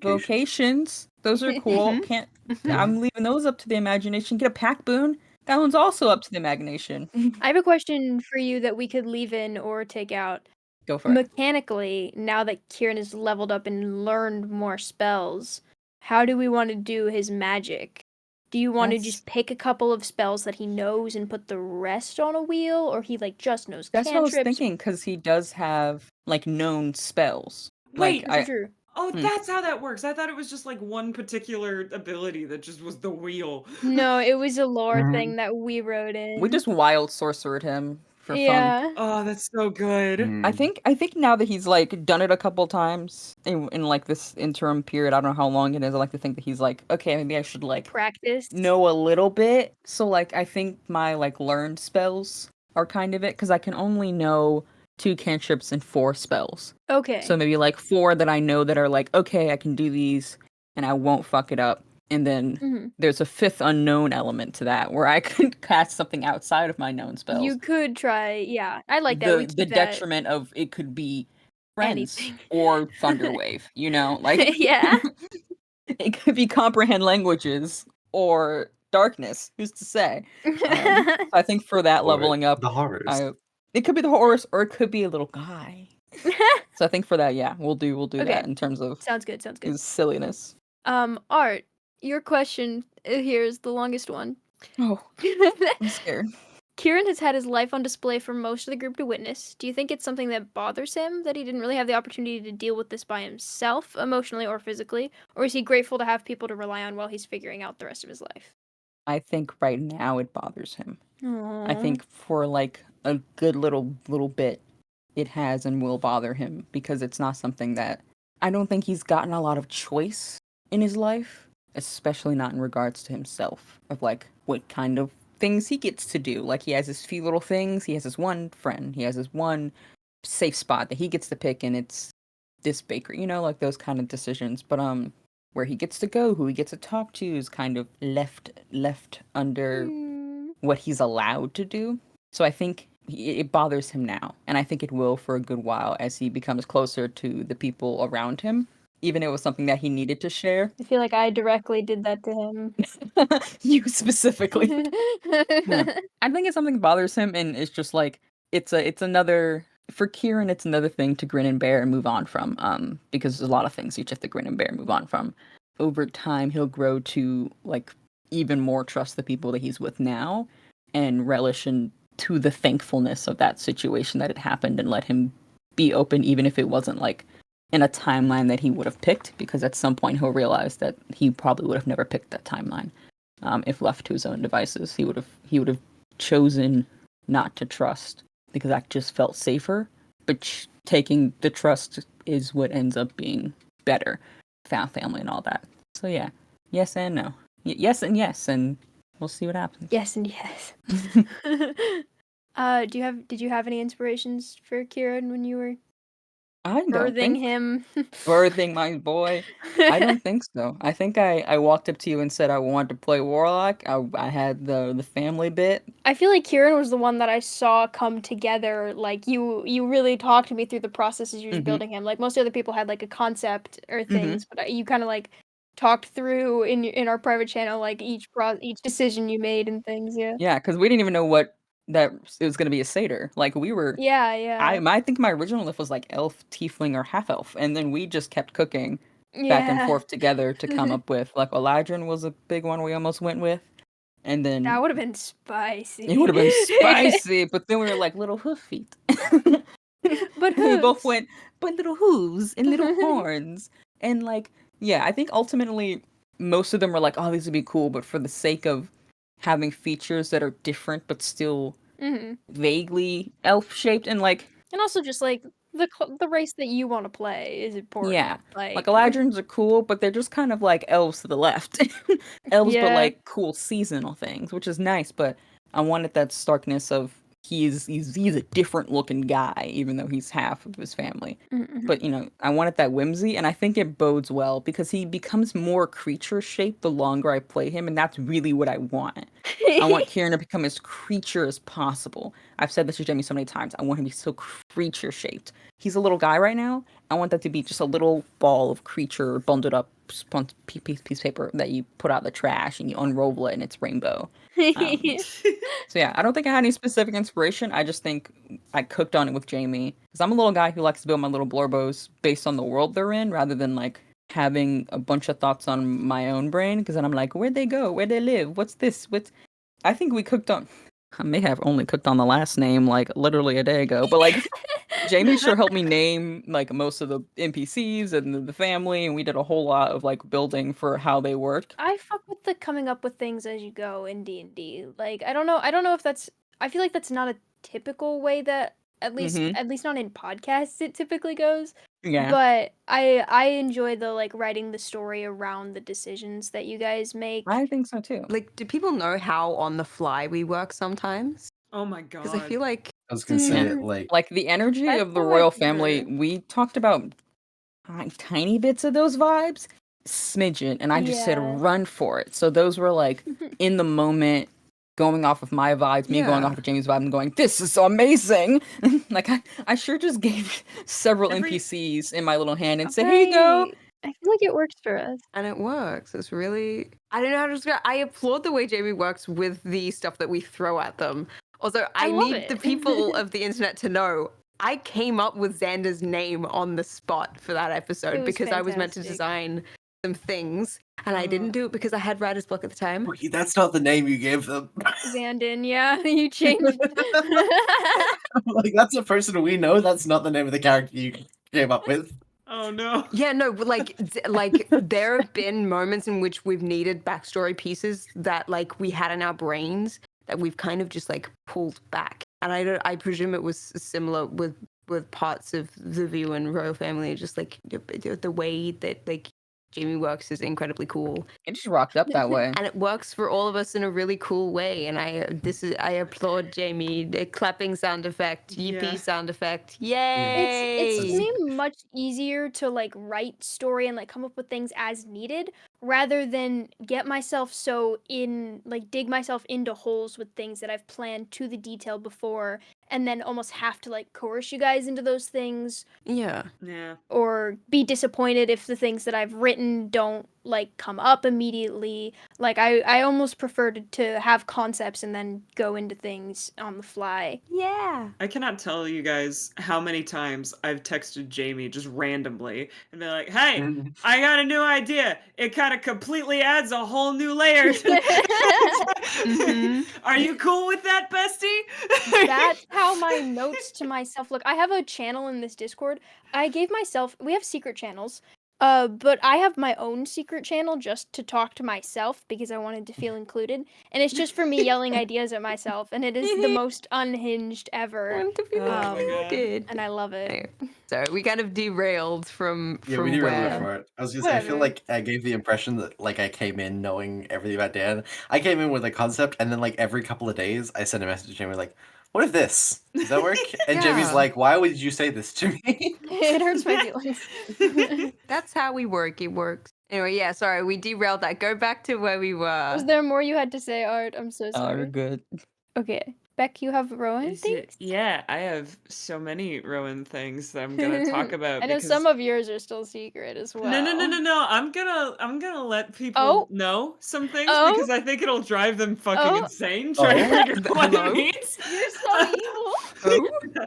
vocations. Those are cool. Can't I'm leaving those up to the imagination. Get a pack boon. That one's also up to the imagination. I have a question for you that we could leave in or take out. Go for it. Mechanically, now that Kieran has leveled up and learned more spells, how do we want to do his magic? Do you want to That's- just pick a couple of spells that he knows and put the rest on a wheel, or he like just knows That's what I was cantrips? thinking, because he does have like known spells. Wait, Like True. Oh, Hmm. that's how that works. I thought it was just like one particular ability that just was the wheel. No, it was a lore Mhm. thing that we wrote in. we just wild sorcered him for fun. yeah. Oh, that's so good. Mm. I think now that he's like done it a couple times in like this interim period, I don't know how long it is. I like to think that he's like, okay, maybe I should like Practice. know a little bit. So like I think my like learned spells are kind of it, because I can only know 2 cantrips and 4 spells. Okay. So maybe like 4 that I know that are like, okay, I can do these and I won't fuck it up. And then Mhm. there's a 5th unknown element to that where I could cast something outside of my known spells. You could try. Yeah, I like that. We the keep that. detriment of it could be friends Anything. or Thunderwave, like Yeah. it could be comprehend languages or darkness. Who's to say? I think for that Or leveling up, the horrors. it could be the horse or it could be a little guy. So I think for that, yeah, we'll do Okay. that in terms of Sounds good. his silliness. Art, Your question here is the longest one. Oh, I'm scared. Kieran has had his life on display for most of the group to witness. Do you think it's something that bothers him that he didn't really have the opportunity to deal with this by himself, emotionally or physically? Or is he grateful to have people to rely on while he's figuring out the rest of his life? I think right now it bothers him. I Aww. think for like a good little bit, it has and will bother him because it's not something that I don't think he's gotten a lot of choice in his life, especially not in regards to himself, of like what kind of things he gets to do. Like he has his few little things, he has his one friend, he has his one safe spot that he gets to pick, and it's this bakery, you know, like those kind of decisions. But where he gets to go, who he gets to talk to is kind of left under what he's allowed to do. So I think it bothers him now, and I think it will for a good while as he becomes closer to the people around him. Even if it was something that he needed to share. I feel like I directly did that to him. You specifically. No. I think it's something that bothers him, and it's just like it's another for Kieran. It's another thing to grin and bear and move on from. Because there's a lot of things you just have to grin and bear and move on from. Over time, he'll grow to like even more trust the people that he's with now, and relish to the thankfulness of that situation that it happened, and let him be open, even if it wasn't like in a timeline that he would have picked, because at some point he'll realize that he probably would have never picked that timeline. If left to his own devices, he would have chosen not to trust because that just felt safer. But taking the trust is what ends up being better, found family and all that. So yeah, yes and no, yes and yes, and we'll see what happens. Yes and yes. Did you have any inspirations for Kieran when you were I don't birthing think him? birthing my boy. I don't think so. I think I walked up to you and said I wanted to play Warlock. I had the family bit. I feel like Kieran was the one that I saw come together. Like you really talked to me through the process as you were building him. Like most other people had like a concept or things, but you kind of like talked through in our private channel like each decision you made and things. Yeah. Yeah, because we didn't even know what that it was gonna be a satyr. Like we were. Yeah. I think my original list was like elf, tiefling, or half elf, and then we just kept cooking back and forth together to come up with like Eladrin was a big one we almost went with, and then That would have been spicy. it would have been spicy. But then we were like little hoof feet. But we both hooves. went, but little hooves and little horns, and like yeah, I think ultimately most of them were like, oh, these would be cool, but for the sake of having features that are different but still vaguely elf shaped and like and also just like the race that you want to play is important. yeah, like Eladrins are cool, but they're just kind of like elves to the left. Elves, but like cool seasonal things, which is nice. But I wanted that starkness of he's a different looking guy, even though he's half of his family. But you know, I wanted that whimsy, and I think it bodes well because he becomes more creature shaped the longer I play him, and that's really what I want. I want Kieran to become as creature as possible. I've said this to Jamie so many times. I want him to be so creature shaped. He's a little guy right now. I want that to be just a little ball of creature bundled up piece of paper that you put out the trash and you unroll it and it's rainbow. So yeah, I don't think I had any specific inspiration. I just think I cooked on it with Jamie because I'm a little guy who likes to build my little blorbos based on the world they're in rather than like having a bunch of thoughts on my own brain because then I'm like, where'd they go? Where'd they live? What's this? I think we cooked on. I may have only cooked on the last name like literally a day ago, but like Jamie sure helped me name like most of the NPCs and the family, and we did a whole lot of like building for how they work. I fuck with the coming up with things as you go in D&D. Like I don't know if that's I feel like that's not a typical way that at least not in podcasts it typically goes. Yeah. But I enjoy the like writing the story around the decisions that you guys make. I think so too. Like, do people know how on the fly we work sometimes? Oh my god. Because I feel like I was gonna say like Like the energy That's of the how royal I've family, heard. we talked about tiny bits of those vibes, smidgen, and I just said Yeah. run for it. So those were like in the moment, going off of my vibes, me going Yeah. off of Jamie's vibe and going, this is so amazing. Like I sure just gave several NPCs in my little hand and said, here you go. Right. I feel like it works for us. and it works. It's really I don't know how to describe. I applaud the way Jamie works with the stuff that we throw at them. Also, I love need it. the people of the internet to know I came up with Xander's name on the spot for that episode It was because I was meant to fantastic. design some things And I didn't do it because I had writer's block at the time. Wait, that's not the name you gave them. Zandon, yeah, you changed. Like, that's a person we know. That's not the name of the character you came up with. Oh no. Yeah, no, but like there have been moments in which we've needed backstory pieces that like we had in our brains that we've kind of just like pulled back. And I presume it was similar with parts of the View and Royal Family, just like the way that like Jamie works is incredibly cool. It just rocked up that way. And it works for all of us in a really cool way. And I applaud Jamie. The clapping sound effect, yippee Yeah. sound effect. Yay! It's to me much easier to like write story and like come up with things as needed rather than get myself dig myself into holes with things that I've planned to the detail before and then almost have to like coerce you guys into those things Yeah. Yeah. or be disappointed if the things that I've written don't like come up immediately. Like I almost prefer to have concepts and then go into things on the fly. Yeah. I cannot tell you guys how many times I've texted Jamie just randomly and be like, hey, I got a new idea. It kind of completely adds a whole new layer. Are you cool with that, bestie? That's how my notes to myself look. I have a channel in this Discord. We have secret channels. But I have my own secret channel just to talk to myself because I wanted to feel included. And it's just for me yelling ideas at myself. And it is the most unhinged ever. Want to be Oh my God. included. And I love it. So we kind of derailed from Yeah, we derailed where. for it. I was gonna say, I feel Whatever. like I gave the impression that like I came in knowing everything about Dan. I came in with a concept, and then like every couple of days, I sent a message to Jamie like, "What if this? Does that work?" And Jamie's Yeah. like, "Why would you say this to me?" It hurts my feelings. That's how we work. It works. Anyway, yeah, sorry, we derailed that. Go back to where we were. Was there more you had to say, Art? I'm so Oh, you're sorry. good. Okay. Beck, you have Rowan Is things? it- Yeah, I have so many Rowan things that I'm gonna talk about. I know because... some of yours are still secret as well. No. I'm gonna let people Oh. know some things Oh. because I think it'll drive them fucking Oh. insane trying to figure out what Hello? it means. You're so evil. Oh?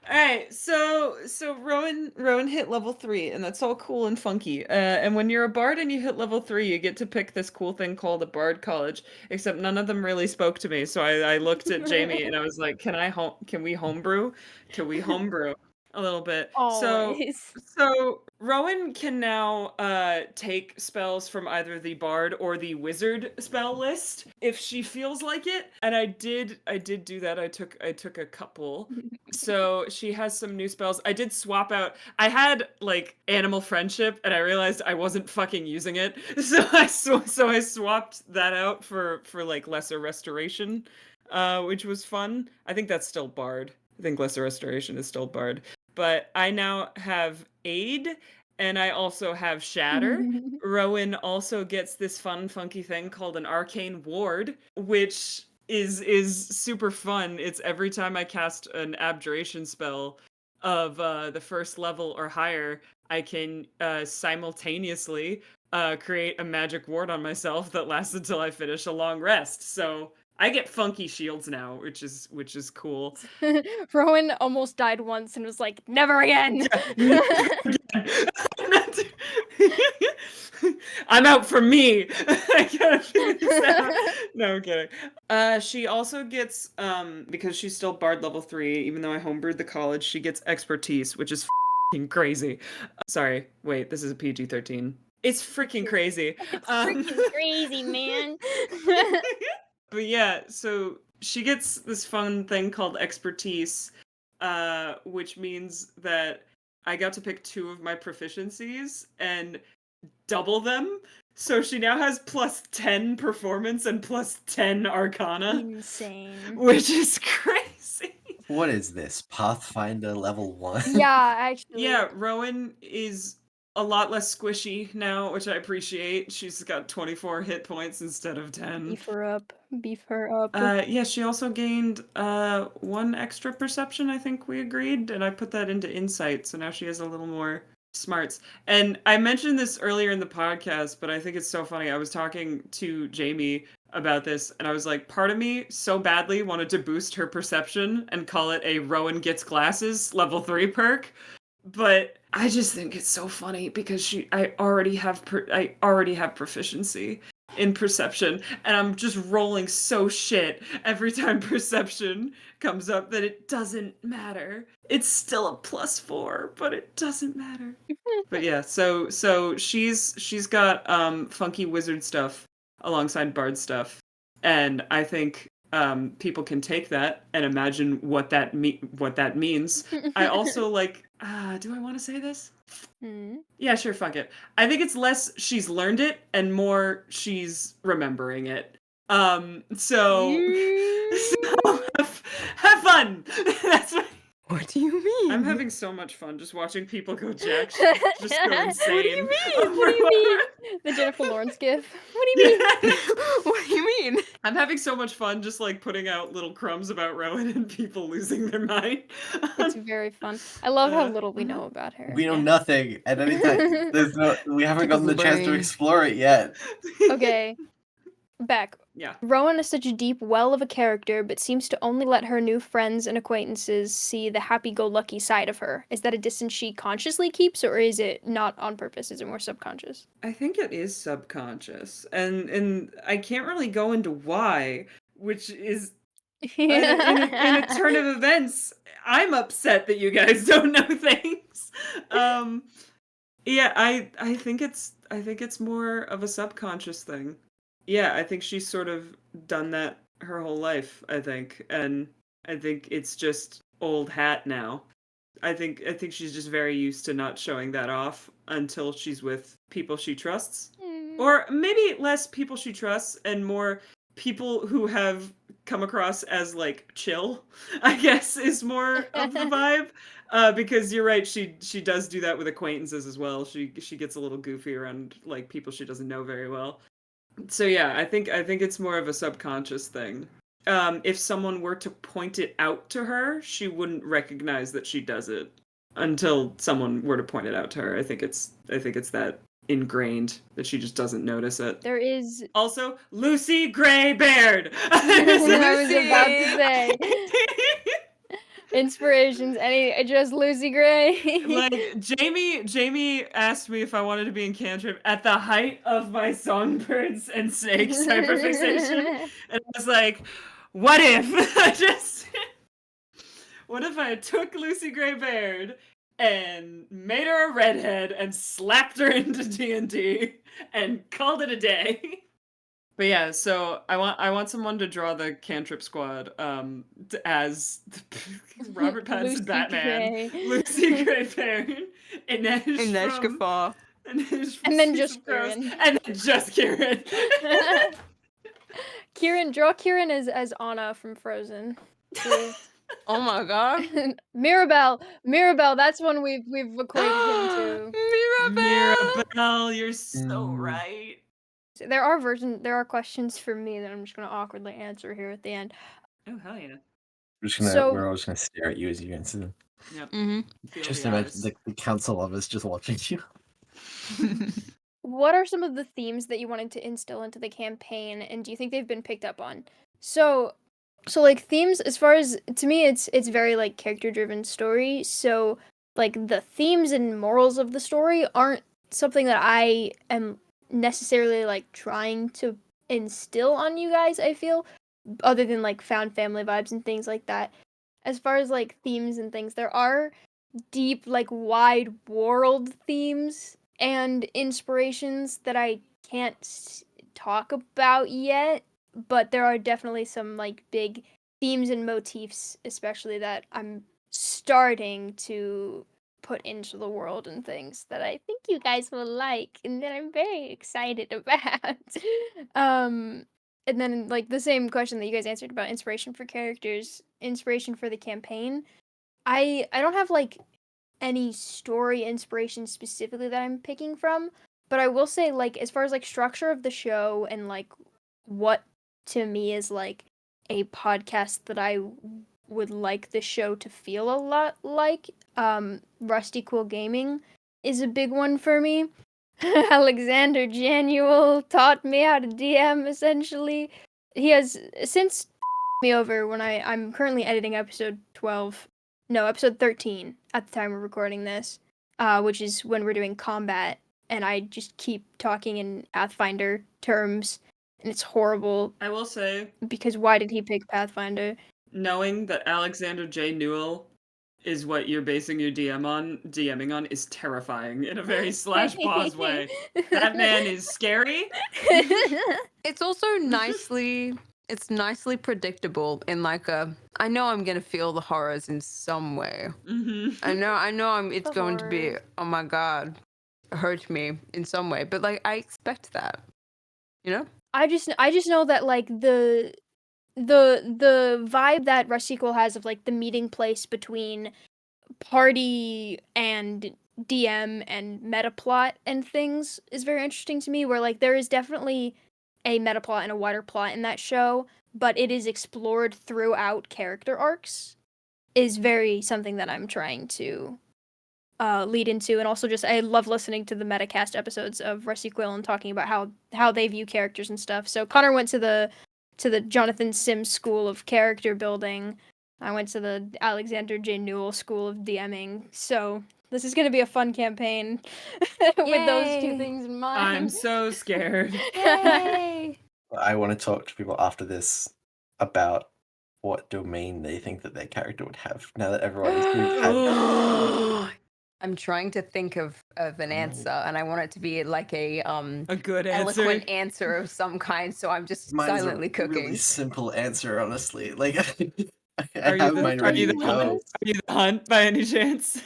All right, so Rowan hit level 3, and that's all cool and funky. And when you're a bard and you hit level 3, you get to pick this cool thing called a bard college. Except none of them really spoke to me, so I looked at Jamie and I was like, Can we homebrew? Can we homebrew a little bit? Always. So Rowan can now take spells from either the bard or the wizard spell list if she feels like it. And I did do that. I took a couple. So she has some new spells. I did swap out. I had like animal friendship and I realized I wasn't fucking using it. So I swapped that out for like lesser restoration, which was fun. I think that's still bard. I think lesser restoration is still bard. But I now have Aid, and I also have Shatter. Rowan also gets this fun, funky thing called an Arcane Ward, which is super fun. It's every time I cast an Abjuration spell of the first level or higher, I can simultaneously create a magic ward on myself that lasts until I finish a long rest. So I get funky shields now, which is cool. Rowan almost died once and was like, never again. I'm out for me. I gotta figure this out. No, I'm kidding. She also gets, because she's still bard level 3, even though I homebrewed the college, she gets expertise, which is f***ing crazy. Sorry, wait, this is a PG-13. It's freaking crazy. It's freaking crazy, man. But yeah, so she gets this fun thing called expertise, which means that I got to pick 2 of my proficiencies and double them. So she now has plus 10 performance and plus 10 arcana, Insane. which is crazy. What is this? Pathfinder level 1? Yeah, actually. Yeah, Rowan is a lot less squishy now, which I appreciate. She's got 24 hit points instead of 10. Beef her up. Beef her up. Yeah, she also gained 1 extra perception, I think we agreed, and I put that into insight, so now she has a little more smarts. And I mentioned this earlier in the podcast, but I think it's so funny. I was talking to Jamie about this, and I was like, part of me so badly wanted to boost her perception and call it a Rowan Gets Glasses level 3 perk, but I just think it's so funny because I already have proficiency in perception, and I'm just rolling so shit every time perception comes up that it doesn't matter. It's still a +4, but it doesn't matter. But yeah, so she's got funky wizard stuff alongside bard stuff, and I think people can take that and imagine what that means. I also like. Do I want to say this? Yeah, sure, fuck it. I think it's less she's learned it and more she's remembering it. So have fun. That's what. What do you mean? I'm having so much fun just watching people go jack shit, just go insane. What do you mean? What do you mean? The Jennifer Lawrence gif. What do you mean? What do you mean? I'm having so much fun just like putting out little crumbs about Rowan and people losing their mind. It's very fun. I love how little we know about her. We know nothing at any time. We haven't gotten the chance to explore it yet. Okay. Beck. Yeah. Rowan is such a deep well of a character, but seems to only let her new friends and acquaintances see the happy-go-lucky side of her. Is that a distance she consciously keeps, or is it not on purpose? Is it more subconscious? I think it is subconscious, and I can't really go into why, which is in a turn of events. I'm upset that you guys don't know things. Yeah, I think it's more of a subconscious thing. Yeah, I think she's sort of done that her whole life, I think. And I think it's just old hat now. I think she's just very used to not showing that off until she's with people she trusts. Or maybe less people she trusts and more people who have come across as like chill, I guess, is more of the vibe. Because you're right, she does do that with acquaintances as well. She gets a little goofy around like people she doesn't know very well. So yeah, I think it's more of a subconscious thing. If someone were to point it out to her, she wouldn't recognize that she does it until someone were to point it out to her. I think it's that ingrained that she just doesn't notice it. There is also Lucy Greybeard. I was about to say. Inspirations, just Lucy Gray. Like Jamie asked me if I wanted to be in Cantripped at the height of my songbirds and snakes hyperfixation, and I was like, what if what if I took Lucy Greybeard and made her a redhead and slapped her into D&D and called it a day? But yeah, so I want someone to draw the Cantrip squad as Robert Pattinson Batman, Lucy Greybeard, Inej Gafar, and then just Kieran. And then just Kieran. Draw Kieran as Anna from Frozen. Please. Oh my god. Mirabelle, that's one we've equated him to. Mirabelle, you're so right. There are questions for me that I'm just gonna awkwardly answer here at the end. Oh hell yeah! We're all just gonna stare at you as you answer them. Yep. Just imagine the council of us just watching you. What are some of the themes that you wanted to instill into the campaign, and do you think they've been picked up on? So like themes, as far as to me, it's very like character driven story. So like the themes and morals of the story aren't something that I am necessarily like trying to instill on you guys, I feel, other than like found family vibes and things like that. As far as like themes and things, there are deep like wide world themes and inspirations that I can't talk about yet, but there are definitely some like big themes and motifs especially that I'm starting to put into the world and things that I think you guys will like and that I'm very excited about. And then like the same question that you guys answered about inspiration for characters, inspiration for the campaign. I don't have like any story inspiration specifically that I'm picking from, but I will say like as far as like structure of the show and like what to me is like a podcast that I would like the show to feel a lot like, Rusty Quill Gaming is a big one for me. Alexander Januel taught me how to DM essentially. He has since me over when I'm currently editing episode 13 at the time we're recording this. which is when we're doing combat, and I just keep talking in Pathfinder terms, and it's horrible I will say, because why did he pick Pathfinder? knowing that Alexander J. Newell is what you're basing your DMing on is terrifying in a very slash pause way. That man is scary. It's also nicely predictable in like a I know I'm gonna feel the horrors in some way. Mm-hmm. I know it's The going to be, horrors. oh my god, hurt me in some way. But like I expect that. You know? I just know that like the vibe that Rush Sequel has of like the meeting place between party and DM and meta plot and things is very interesting to me, where like there is definitely a meta plot and a wider plot in that show, but it is explored throughout character arcs is very something that I'm trying to lead into. And also just I love listening to the Metacast episodes of Rusty Quill and talking about how they view characters and stuff. So Connor went to the Jonathan Sims School of Character Building. I went to the Alexander J. Newell School of DMing. So this is going to be a fun campaign with those two Yay. things in mind. I'm so scared. Yay! I want to talk to people after this about what domain they think that their character would have now that everyone's been I'm trying to think of an answer, and I want it to be like a A good answer. eloquent answer of some kind. So I'm just Mine's silently a cooking. really simple answer, honestly. Like I Are you have the- mine are ready you to the go. Are you the Hunt by any chance?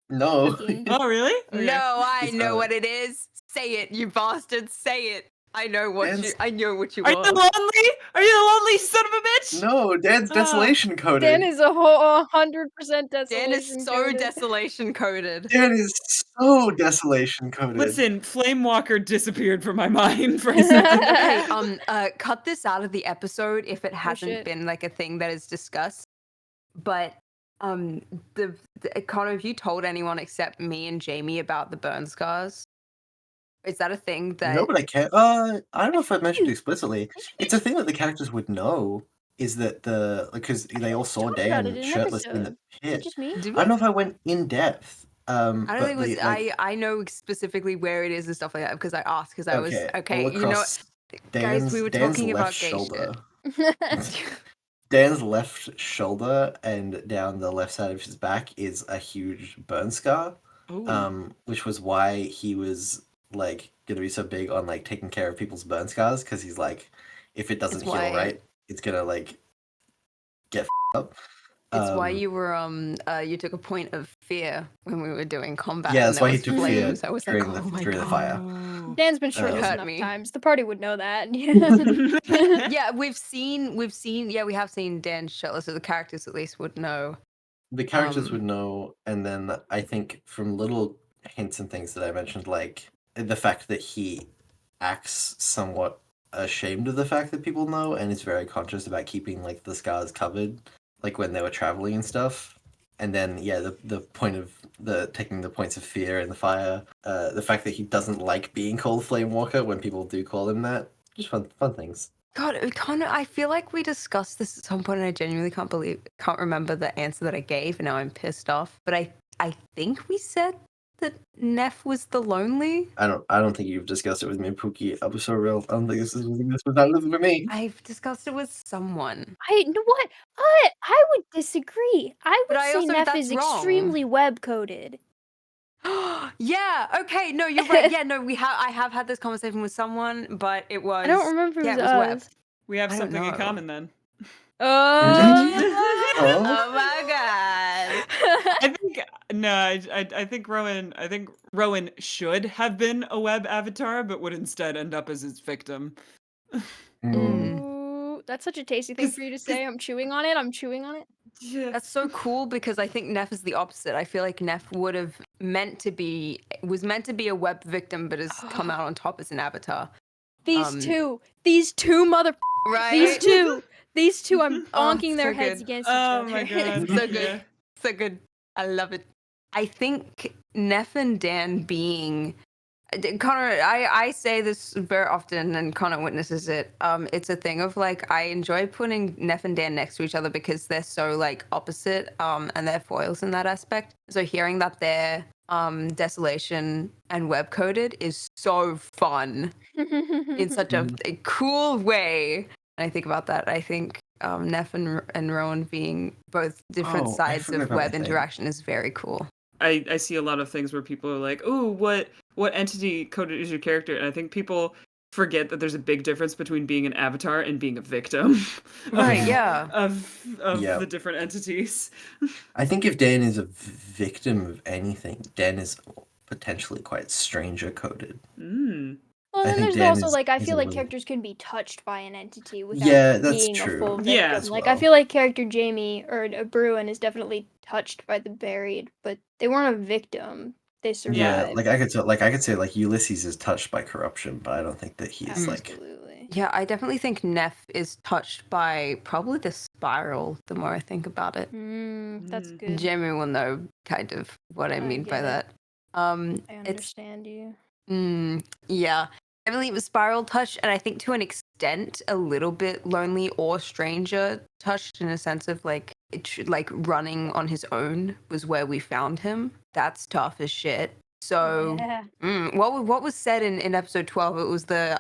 No. Cooking. Oh, really? Okay. No, I It's know not. what it is. Say it, you bastard. Say it. I know what Dan's- you. I know what you Are you want. lonely? Are you the lonely son of a bitch? No, Dan's Ah. desolation coded. Dan is a whole 100% desolation. Dan is so coded. desolation coded. Dan is so desolation coded. Listen, Flamewalker disappeared from my mind for a second. Okay, cut this out of the episode if it hasn't shit. been like a thing that is discussed. But the Connor, have you told anyone except me and Jamie about the burn scars? Is that a thing that? No, but I can't. I don't know if I mentioned it explicitly. It's a thing that the characters would know. Is that because they all saw Talked about it Dan in an shirtless in the episode. Is it pit. just me? Did I don't know if I went in depth. I don't but think it was. the, like, I know specifically where it is and stuff like that because I asked because I was okay. all You know, across guys, we were Dan's talking about left gay shoulder. shit. Dan's left shoulder and down the left side of his back is a huge burn scar. Which was why he was like gonna be so big on like taking care of people's burn scars, because he's like, if it doesn't heal right, it's gonna like get up. It's why you were you took a point of fear when we were doing combat. Yeah, and that's there why he was took flames. fear I was during like, the oh my during the God. fire. Dan's been shirtless hurt enough me. times. The party would know that. Yeah, we've seen. Yeah, we have seen Dan shirtless, so the characters at least would know. The characters would know, and then I think from little hints and things that I mentioned, like the fact that he acts somewhat ashamed of the fact that people know, and is very conscious about keeping like the scars covered, like when they were traveling and stuff. And then the point of the taking the points of fear in the fire, the fact that he doesn't like being called Flamewalker when people do call him that, just fun things. God, Connor, I feel like we discussed this at some point, and I genuinely can't remember the answer that I gave, and now I'm pissed off. But I think we said that Neff was the lonely. I don't think you've discussed it with me, Pookie. I'm so real. I don't think this was not with me. I've discussed it with someone. I know what? I would disagree. I But would I say also- Neff that's is wrong. extremely web coded. Yeah. Okay. No, you're right. Yeah. No, I have had this conversation with someone, but it was. I don't remember if Yeah, it it was was web. us. We have I don't something in know. common then. Oh my God. I think Rowan should have been a web avatar, but would instead end up as its victim. Ooh, that's such a tasty thing for you to say. I'm chewing on it. Yeah. That's so cool because I think Neff is the opposite. I feel like Neff was meant to be a web victim, but has come out on top as an avatar. These two mother, Right? these two, I'm Oh, bonking their so heads good. against each Oh other. my god. So good. Yeah. So good. I love it. I think Neff and Dan being Connor, I say this very often, and Connor witnesses it. It's a thing of like I enjoy putting Neff and Dan next to each other because they're so like opposite, and they're foils in that aspect. So hearing that they're desolation and web coded is so fun in such a cool way. And I think about that. I think Neff and Rowan being both different Oh, I sides forgot of about web that thing. interaction is very cool. I see a lot of things where people are like, "Ooh, what entity coded is your character?" And I think people forget that there's a big difference between being an avatar and being a victim. Right, yeah. Of Yeah. the different entities. I think if Dan is a victim of anything, Dan is potentially quite stranger coded. Mm. Well, I then think there's Dan also is- like I is feel a like little- characters can be touched by an entity without Yeah, that's being a true. full victim. Yeah. As Like I well. feel like character Jamie or Bruin is definitely touched by the buried, but they weren't a victim. They survived. Yeah, like I could say like Ulysses is touched by corruption, but I don't think that he's like Absolutely. Yeah, I definitely think Neff is touched by probably the spiral the more I think about it. That's Mm. good. Jamie will know kind of what I mean by get it. that. I It's understand you. yeah. I believe a spiral touch, and I think to an extent a little bit lonely or stranger touched in a sense of like like running on his own was where we found him. That's tough as shit. So Yeah. what was said in episode 12? It was the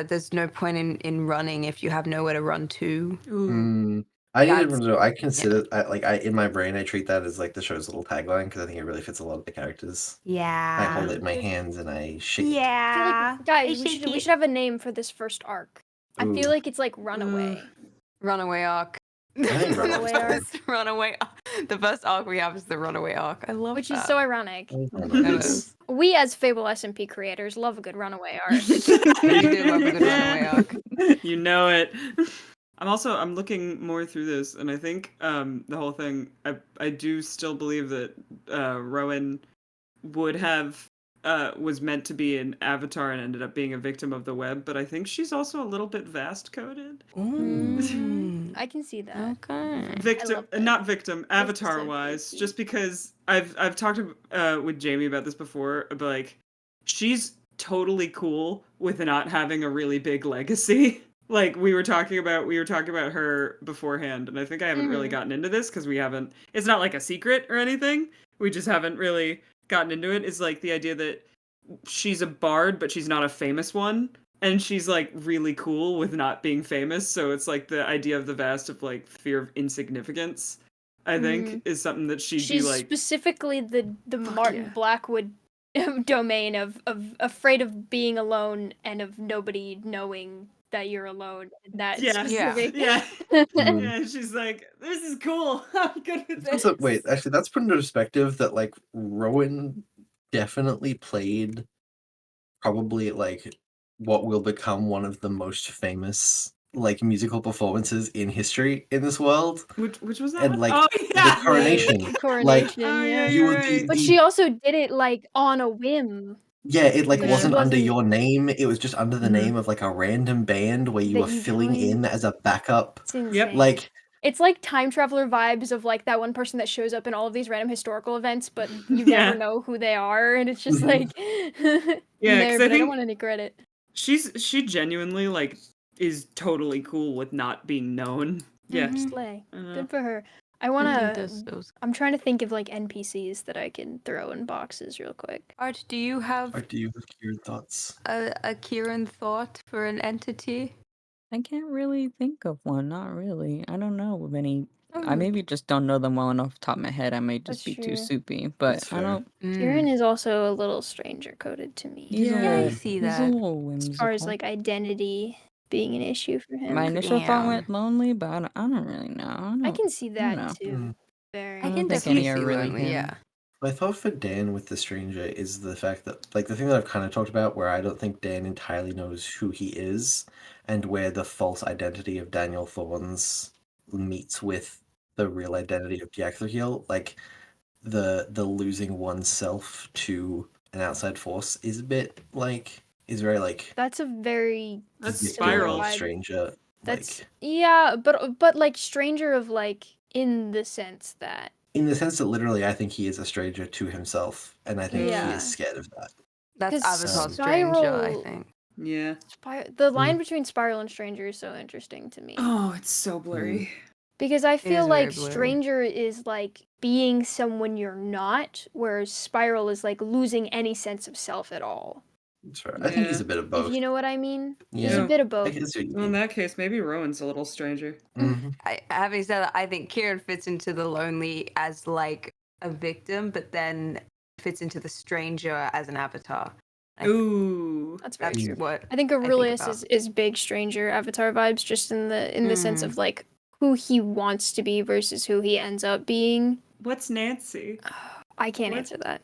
there's no point in running if you have nowhere to run to. Ooh. I didn't That's- even know. I consider I in my brain I treat that as like the show's little tagline because I think it really fits a lot of the characters. Yeah. I hold it in my hands and I shake it. I feel Yeah. like, guys, we should have a name for this first arc. I feel Ooh. like it's like Runaway. Runaway arc. I think Runaway arc. Runaway. The first arc we have is the runaway arc. I love Which that. is so ironic. It is. We as Fable SMP creators love a good runaway arc. We do love a good runaway arc. You know it. I'm looking more through this, and I think the whole thing. I do still believe that Rowan would have was meant to be an avatar and ended up being a victim of the web, but I think she's also a little bit vast coded. I can see that. Okay. Victim, love that. not victim, That's avatar so wise, tasty. just because I've talked with Jamie about this before, but like she's totally cool with not having a really big legacy. Like we were talking about her beforehand, and I think I haven't really gotten into this because we haven't. It's not like a secret or anything. We just haven't really gotten into it. Is like the idea that she's a bard, but she's not a famous one, and she's like really cool with not being famous. So it's like the idea of the vast of like fear of insignificance. I think is something that she'd She's be like. specifically the Martin yeah. Blackwood domain of afraid of being alone and of nobody knowing that you're alone. That Yeah, specific. yeah, Mhm. yeah. She's like, this is cool. I'm good with this. So, wait, actually, that's put into perspective that like Rowan definitely played probably like what will become one of the most famous like musical performances in history in this world. Which was that? And one? like Oh yeah, the coronation. Coronation. Oh, yeah. You you're would right. But she also did it like on a whim. Yeah, it like Yeah. wasn't under Wasn't- your name. It was just under the Mhm. name of like a random band where you That were you filling joined. in as a backup. It's insane. Yep. Like It's like time traveler vibes of like that one person that shows up in all of these random historical events, but you Yeah. never know who they are, and it's just Mhm. like Yeah, 'cause there, I but I think- don't want any credit. She genuinely like is totally cool with not being known. Yeah. Slay. I don't know. Good for her. I wanna. I'm trying to think of like NPCs that I can throw in boxes real quick. Art, do you have or do you have your thoughts? a Kieran thought for an entity? I can't really think of one. Not really. I don't know of any. I Oh. maybe just don't know them well enough off the top of my head. I may just That's be too true. soupy, but That's I fair. don't. Kieran is also a little stranger coded to me. He's a Yeah, I little, see he's that. a little As far as whimsical. like identity being an issue for him. My initial thought Yeah. went lonely, but I don't really know. I can see that know. too. Very. I don't can think definitely any are see really lonely, him. yeah. My thought for Dan with the stranger is the fact that, like, the thing that I've kind of talked about, where I don't think Dan entirely knows who he is, and where the false identity of Daniel Thorns meets with the real identity of Diaxokiel, like, the losing oneself to an outside force is a bit, like, is very, like, That's a very That's victim spiral. of stranger. That's Like, yeah, but like stranger of like in the sense that in the sense that literally I think he is a stranger to himself, and I think he Yeah. is scared of that. That's 'Cause Avatar Spiral- Stranger, I think. Yeah. The line between Spiral and Stranger is so interesting to me. Oh, it's so blurry. Because I feel is like very blurry. Stranger is like being someone you're not, whereas Spiral is like losing any sense of self at all. That's fair. I think he's Yeah. a bit of both. If you know what I mean? He's Yeah. a bit of I both. can see what you Well, in mean. that case, maybe Rowan's a little stranger. Mhm. Having said that, I think Kieran fits into the lonely as like a victim, but then fits into the stranger as an avatar. Ooh. That's very That's true. what I think think Aurelius about. is big Stranger Avatar vibes, just in the sense of like who he wants to be versus who he ends up being. What's Nancy? I can't What? answer that.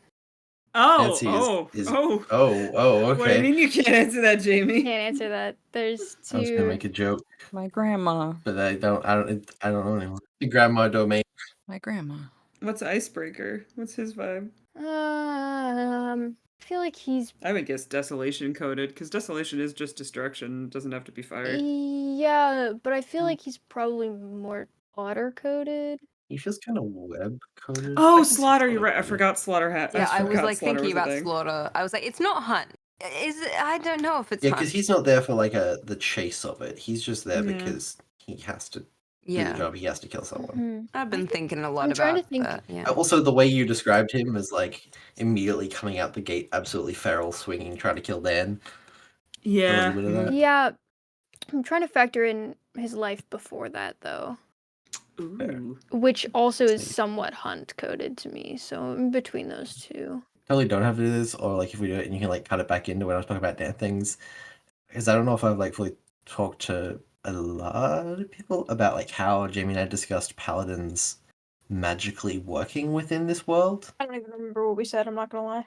Oh, Nancy oh. okay. What do you mean you can't answer that, Jamie? Can't answer that. There's I was gonna two. make a joke, My grandma. but I don't know anymore. The grandma domain. My grandma. What's Icebreaker? What's his vibe? I feel like he's I would guess Desolation coded, because Desolation is just destruction. It doesn't have to be fire. yeah, but I feel like he's probably more water coded. He feels kind of web coded. Oh, Slaughter, you're right. I forgot Slaughter Yeah, I was forgot like Slaughter thinking was a about thing. Slaughter. I was like, it's not Hunt. Is it? I don't know if it's Yeah, Hunt. because he's not there for like the chase of it. He's just there Yeah. because he has to do Yeah, the job. He has to kill someone. Mhm. I've been thinking a lot I'm trying about to think- that. Yeah. Also, the way you described him as like immediately coming out the gate, absolutely feral, swinging, trying to kill Dan. A Yeah. little bit of that. Yeah, I'm trying to factor in his life before that though, Ooh. which also is See. somewhat Hunt coded to me. So in between those two. Totally don't have to do this, or like if we do it and you can like cut it back into when I was talking about Dan things. Because I don't know if I've like fully talked to a lot of people about like how Jamie and I discussed paladins magically working within this world. I don't even remember what we said. I'm not gonna lie.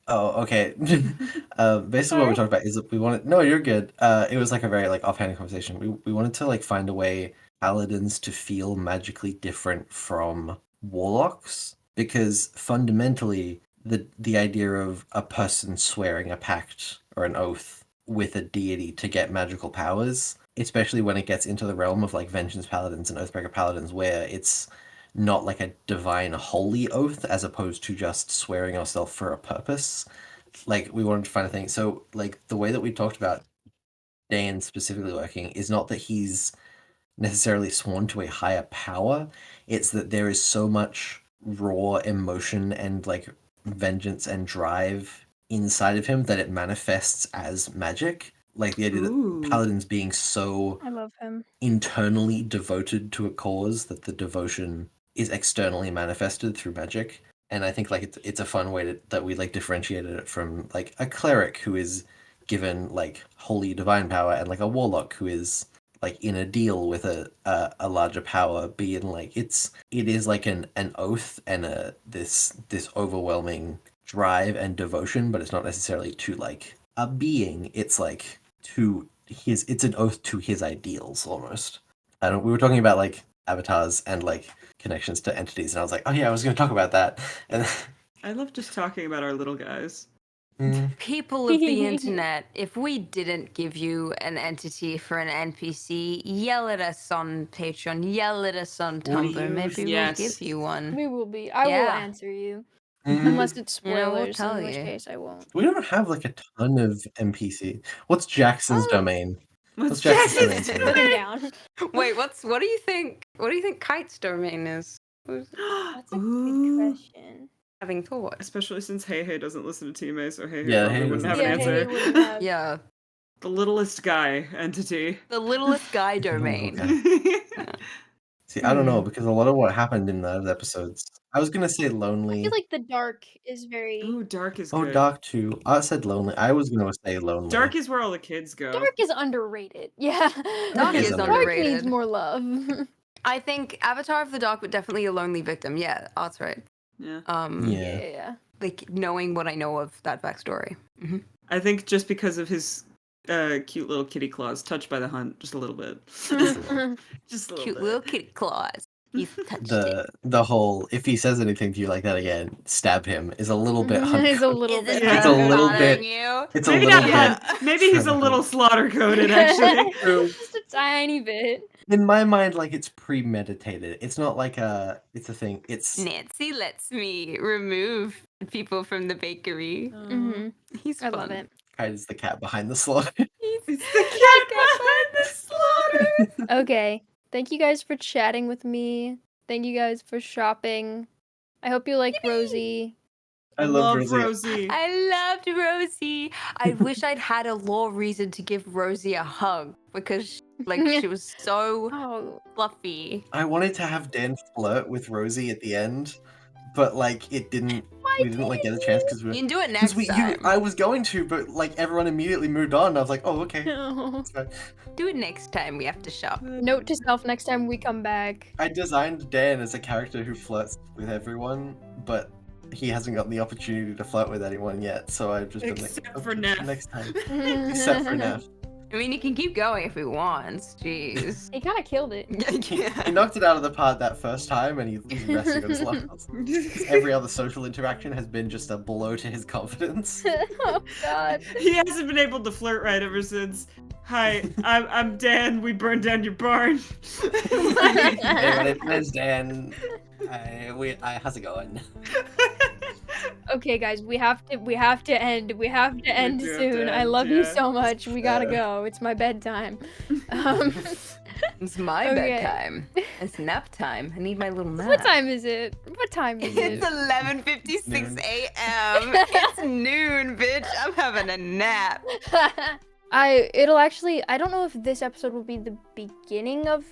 Oh, okay. Basically, what we talked about is that we wanted. No, you're good. It was like a very like offhand conversation. We wanted to like find a way paladins to feel magically different from warlocks, because fundamentally the idea of a person swearing a pact or an oath with a deity to get magical powers, especially when it gets into the realm of like vengeance paladins and oathbreaker paladins, where it's not like a divine holy oath as opposed to just swearing yourself for a purpose. Like we wanted to find a thing. So like the way that we talked about Dan specifically working is not that he's necessarily sworn to a higher power. It's that there is so much raw emotion and like vengeance and drive inside of him that it manifests as magic. Like the idea Ooh. that paladins being so I love him. internally devoted to a cause that the devotion is externally manifested through magic. And I think like it's a fun way that we like differentiated it from like a cleric who is given like holy divine power, and like a warlock who is like in a deal with a larger power, being like it is like an oath and this overwhelming drive and devotion, but it's not necessarily to like a being. It's like it's an oath to his ideals almost. We were talking about like avatars and like connections to entities, and I was like, oh yeah, I was going to talk about that. And I love just talking about our little guys. People of the internet, if we didn't give you an entity for an NPC, yell at us on Patreon, yell at us on Tumblr. Maybe Yes. we'll give you one. We will be. I will Yeah. answer you. Mm, Unless it's You know, we'll spoilers, tell in which you. case I won't. we don't have like a ton of NPC. What's Jackson's domain? What's Jackson's Jackson's domain? Put him down. Wait, what do you think? What do you think Kite's domain is? That's a good Ooh. question. Having thought. Especially since Hey Hey doesn't listen to Teammates, so Hey Hey Yeah, probably Hey Hey wouldn't have doesn't an Yeah, answer. Hey wouldn't have. Yeah, The littlest guy entity. the littlest guy domain. Okay. See, I don't know, Hmm. because a lot of what happened in those episodes, I was gonna say I lonely. feel like the dark is very. Ooh, Dark is Oh, good. dark too. I said lonely. I was gonna say lonely. Dark is where all the kids go. Dark is underrated. Yeah. Dark is Dark underrated. needs more love. I think Avatar of the Dark, but definitely a lonely victim. Yeah, Art's right. Yeah. Yeah. yeah. Like knowing what I know of that backstory. I think just because of his cute little kitty claws, touched by the hunt just a little bit. Just a little Cute bit. little kitty claws. He's touched it. The whole if he says anything to you like that again, stab him is a little bit hunt. It's a little bit. It's a little bothering bit- You? It's a Maybe little not bit. hunt. Maybe he's a little slaughter coded, actually. True. Just a tiny bit. In my mind, like it's premeditated. It's not like it's a thing. It's Nancy lets me remove people from the bakery. Mm-hmm. He's I fun. love it. Kite is the cat behind the slaughter. He's It's the cat behind the slaughter. Okay. Thank you guys for chatting with me. Thank you guys for shopping. I hope you like Rosie. I love Rosie. I loved Rosie. I wish I'd had a law reason to give Rosie a hug because she was so Oh, fluffy. I wanted to have Dan flirt with Rosie at the end, but like it didn't. We didn't like get a chance because You can do it next time. I was going to, but like everyone immediately moved on. I was like, oh okay. no. It's fine. Do it next time we have to shop. Note to self: next time we come back. I designed Dan as a character who flirts with everyone, but he hasn't gotten the opportunity to flirt with anyone yet. So I've just been Except like, for okay, Neff. next time. Except for Neff. I mean, he can keep going if he wants. Jeez. He kind of killed it. He knocked it out of the park that first time, and he's resting on his laurels. Every other social interaction has been just a blow to his confidence. Oh God. He hasn't been able to flirt right ever since. Hi, I'm Dan. We burned down your barn. Hey, my name's Dan. How's it going? Okay, guys, we have to end. We have to end do have soon. to I end, love you yeah. so much. We gotta go. It's my bedtime. It's my Okay. bedtime. It's nap time. I need my little nap. What time is it? What time is It's it? 11:56 a.m. It's noon, bitch. I'm having a nap. It'll actually, I don't know if this episode will be the beginning of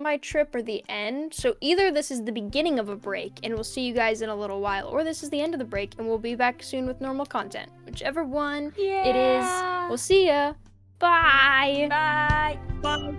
my trip or the end. So either this is the beginning of a break and we'll see you guys in a little while, or this is the end of the break and we'll be back soon with normal content. Whichever one it is, we'll see ya. Bye. Bye. Bye.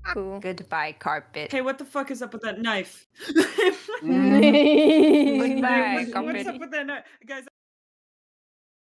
Cool. Goodbye, carpet. Hey, what the fuck is up with that knife? Goodbye, What's carpet. up with that knife? Guys,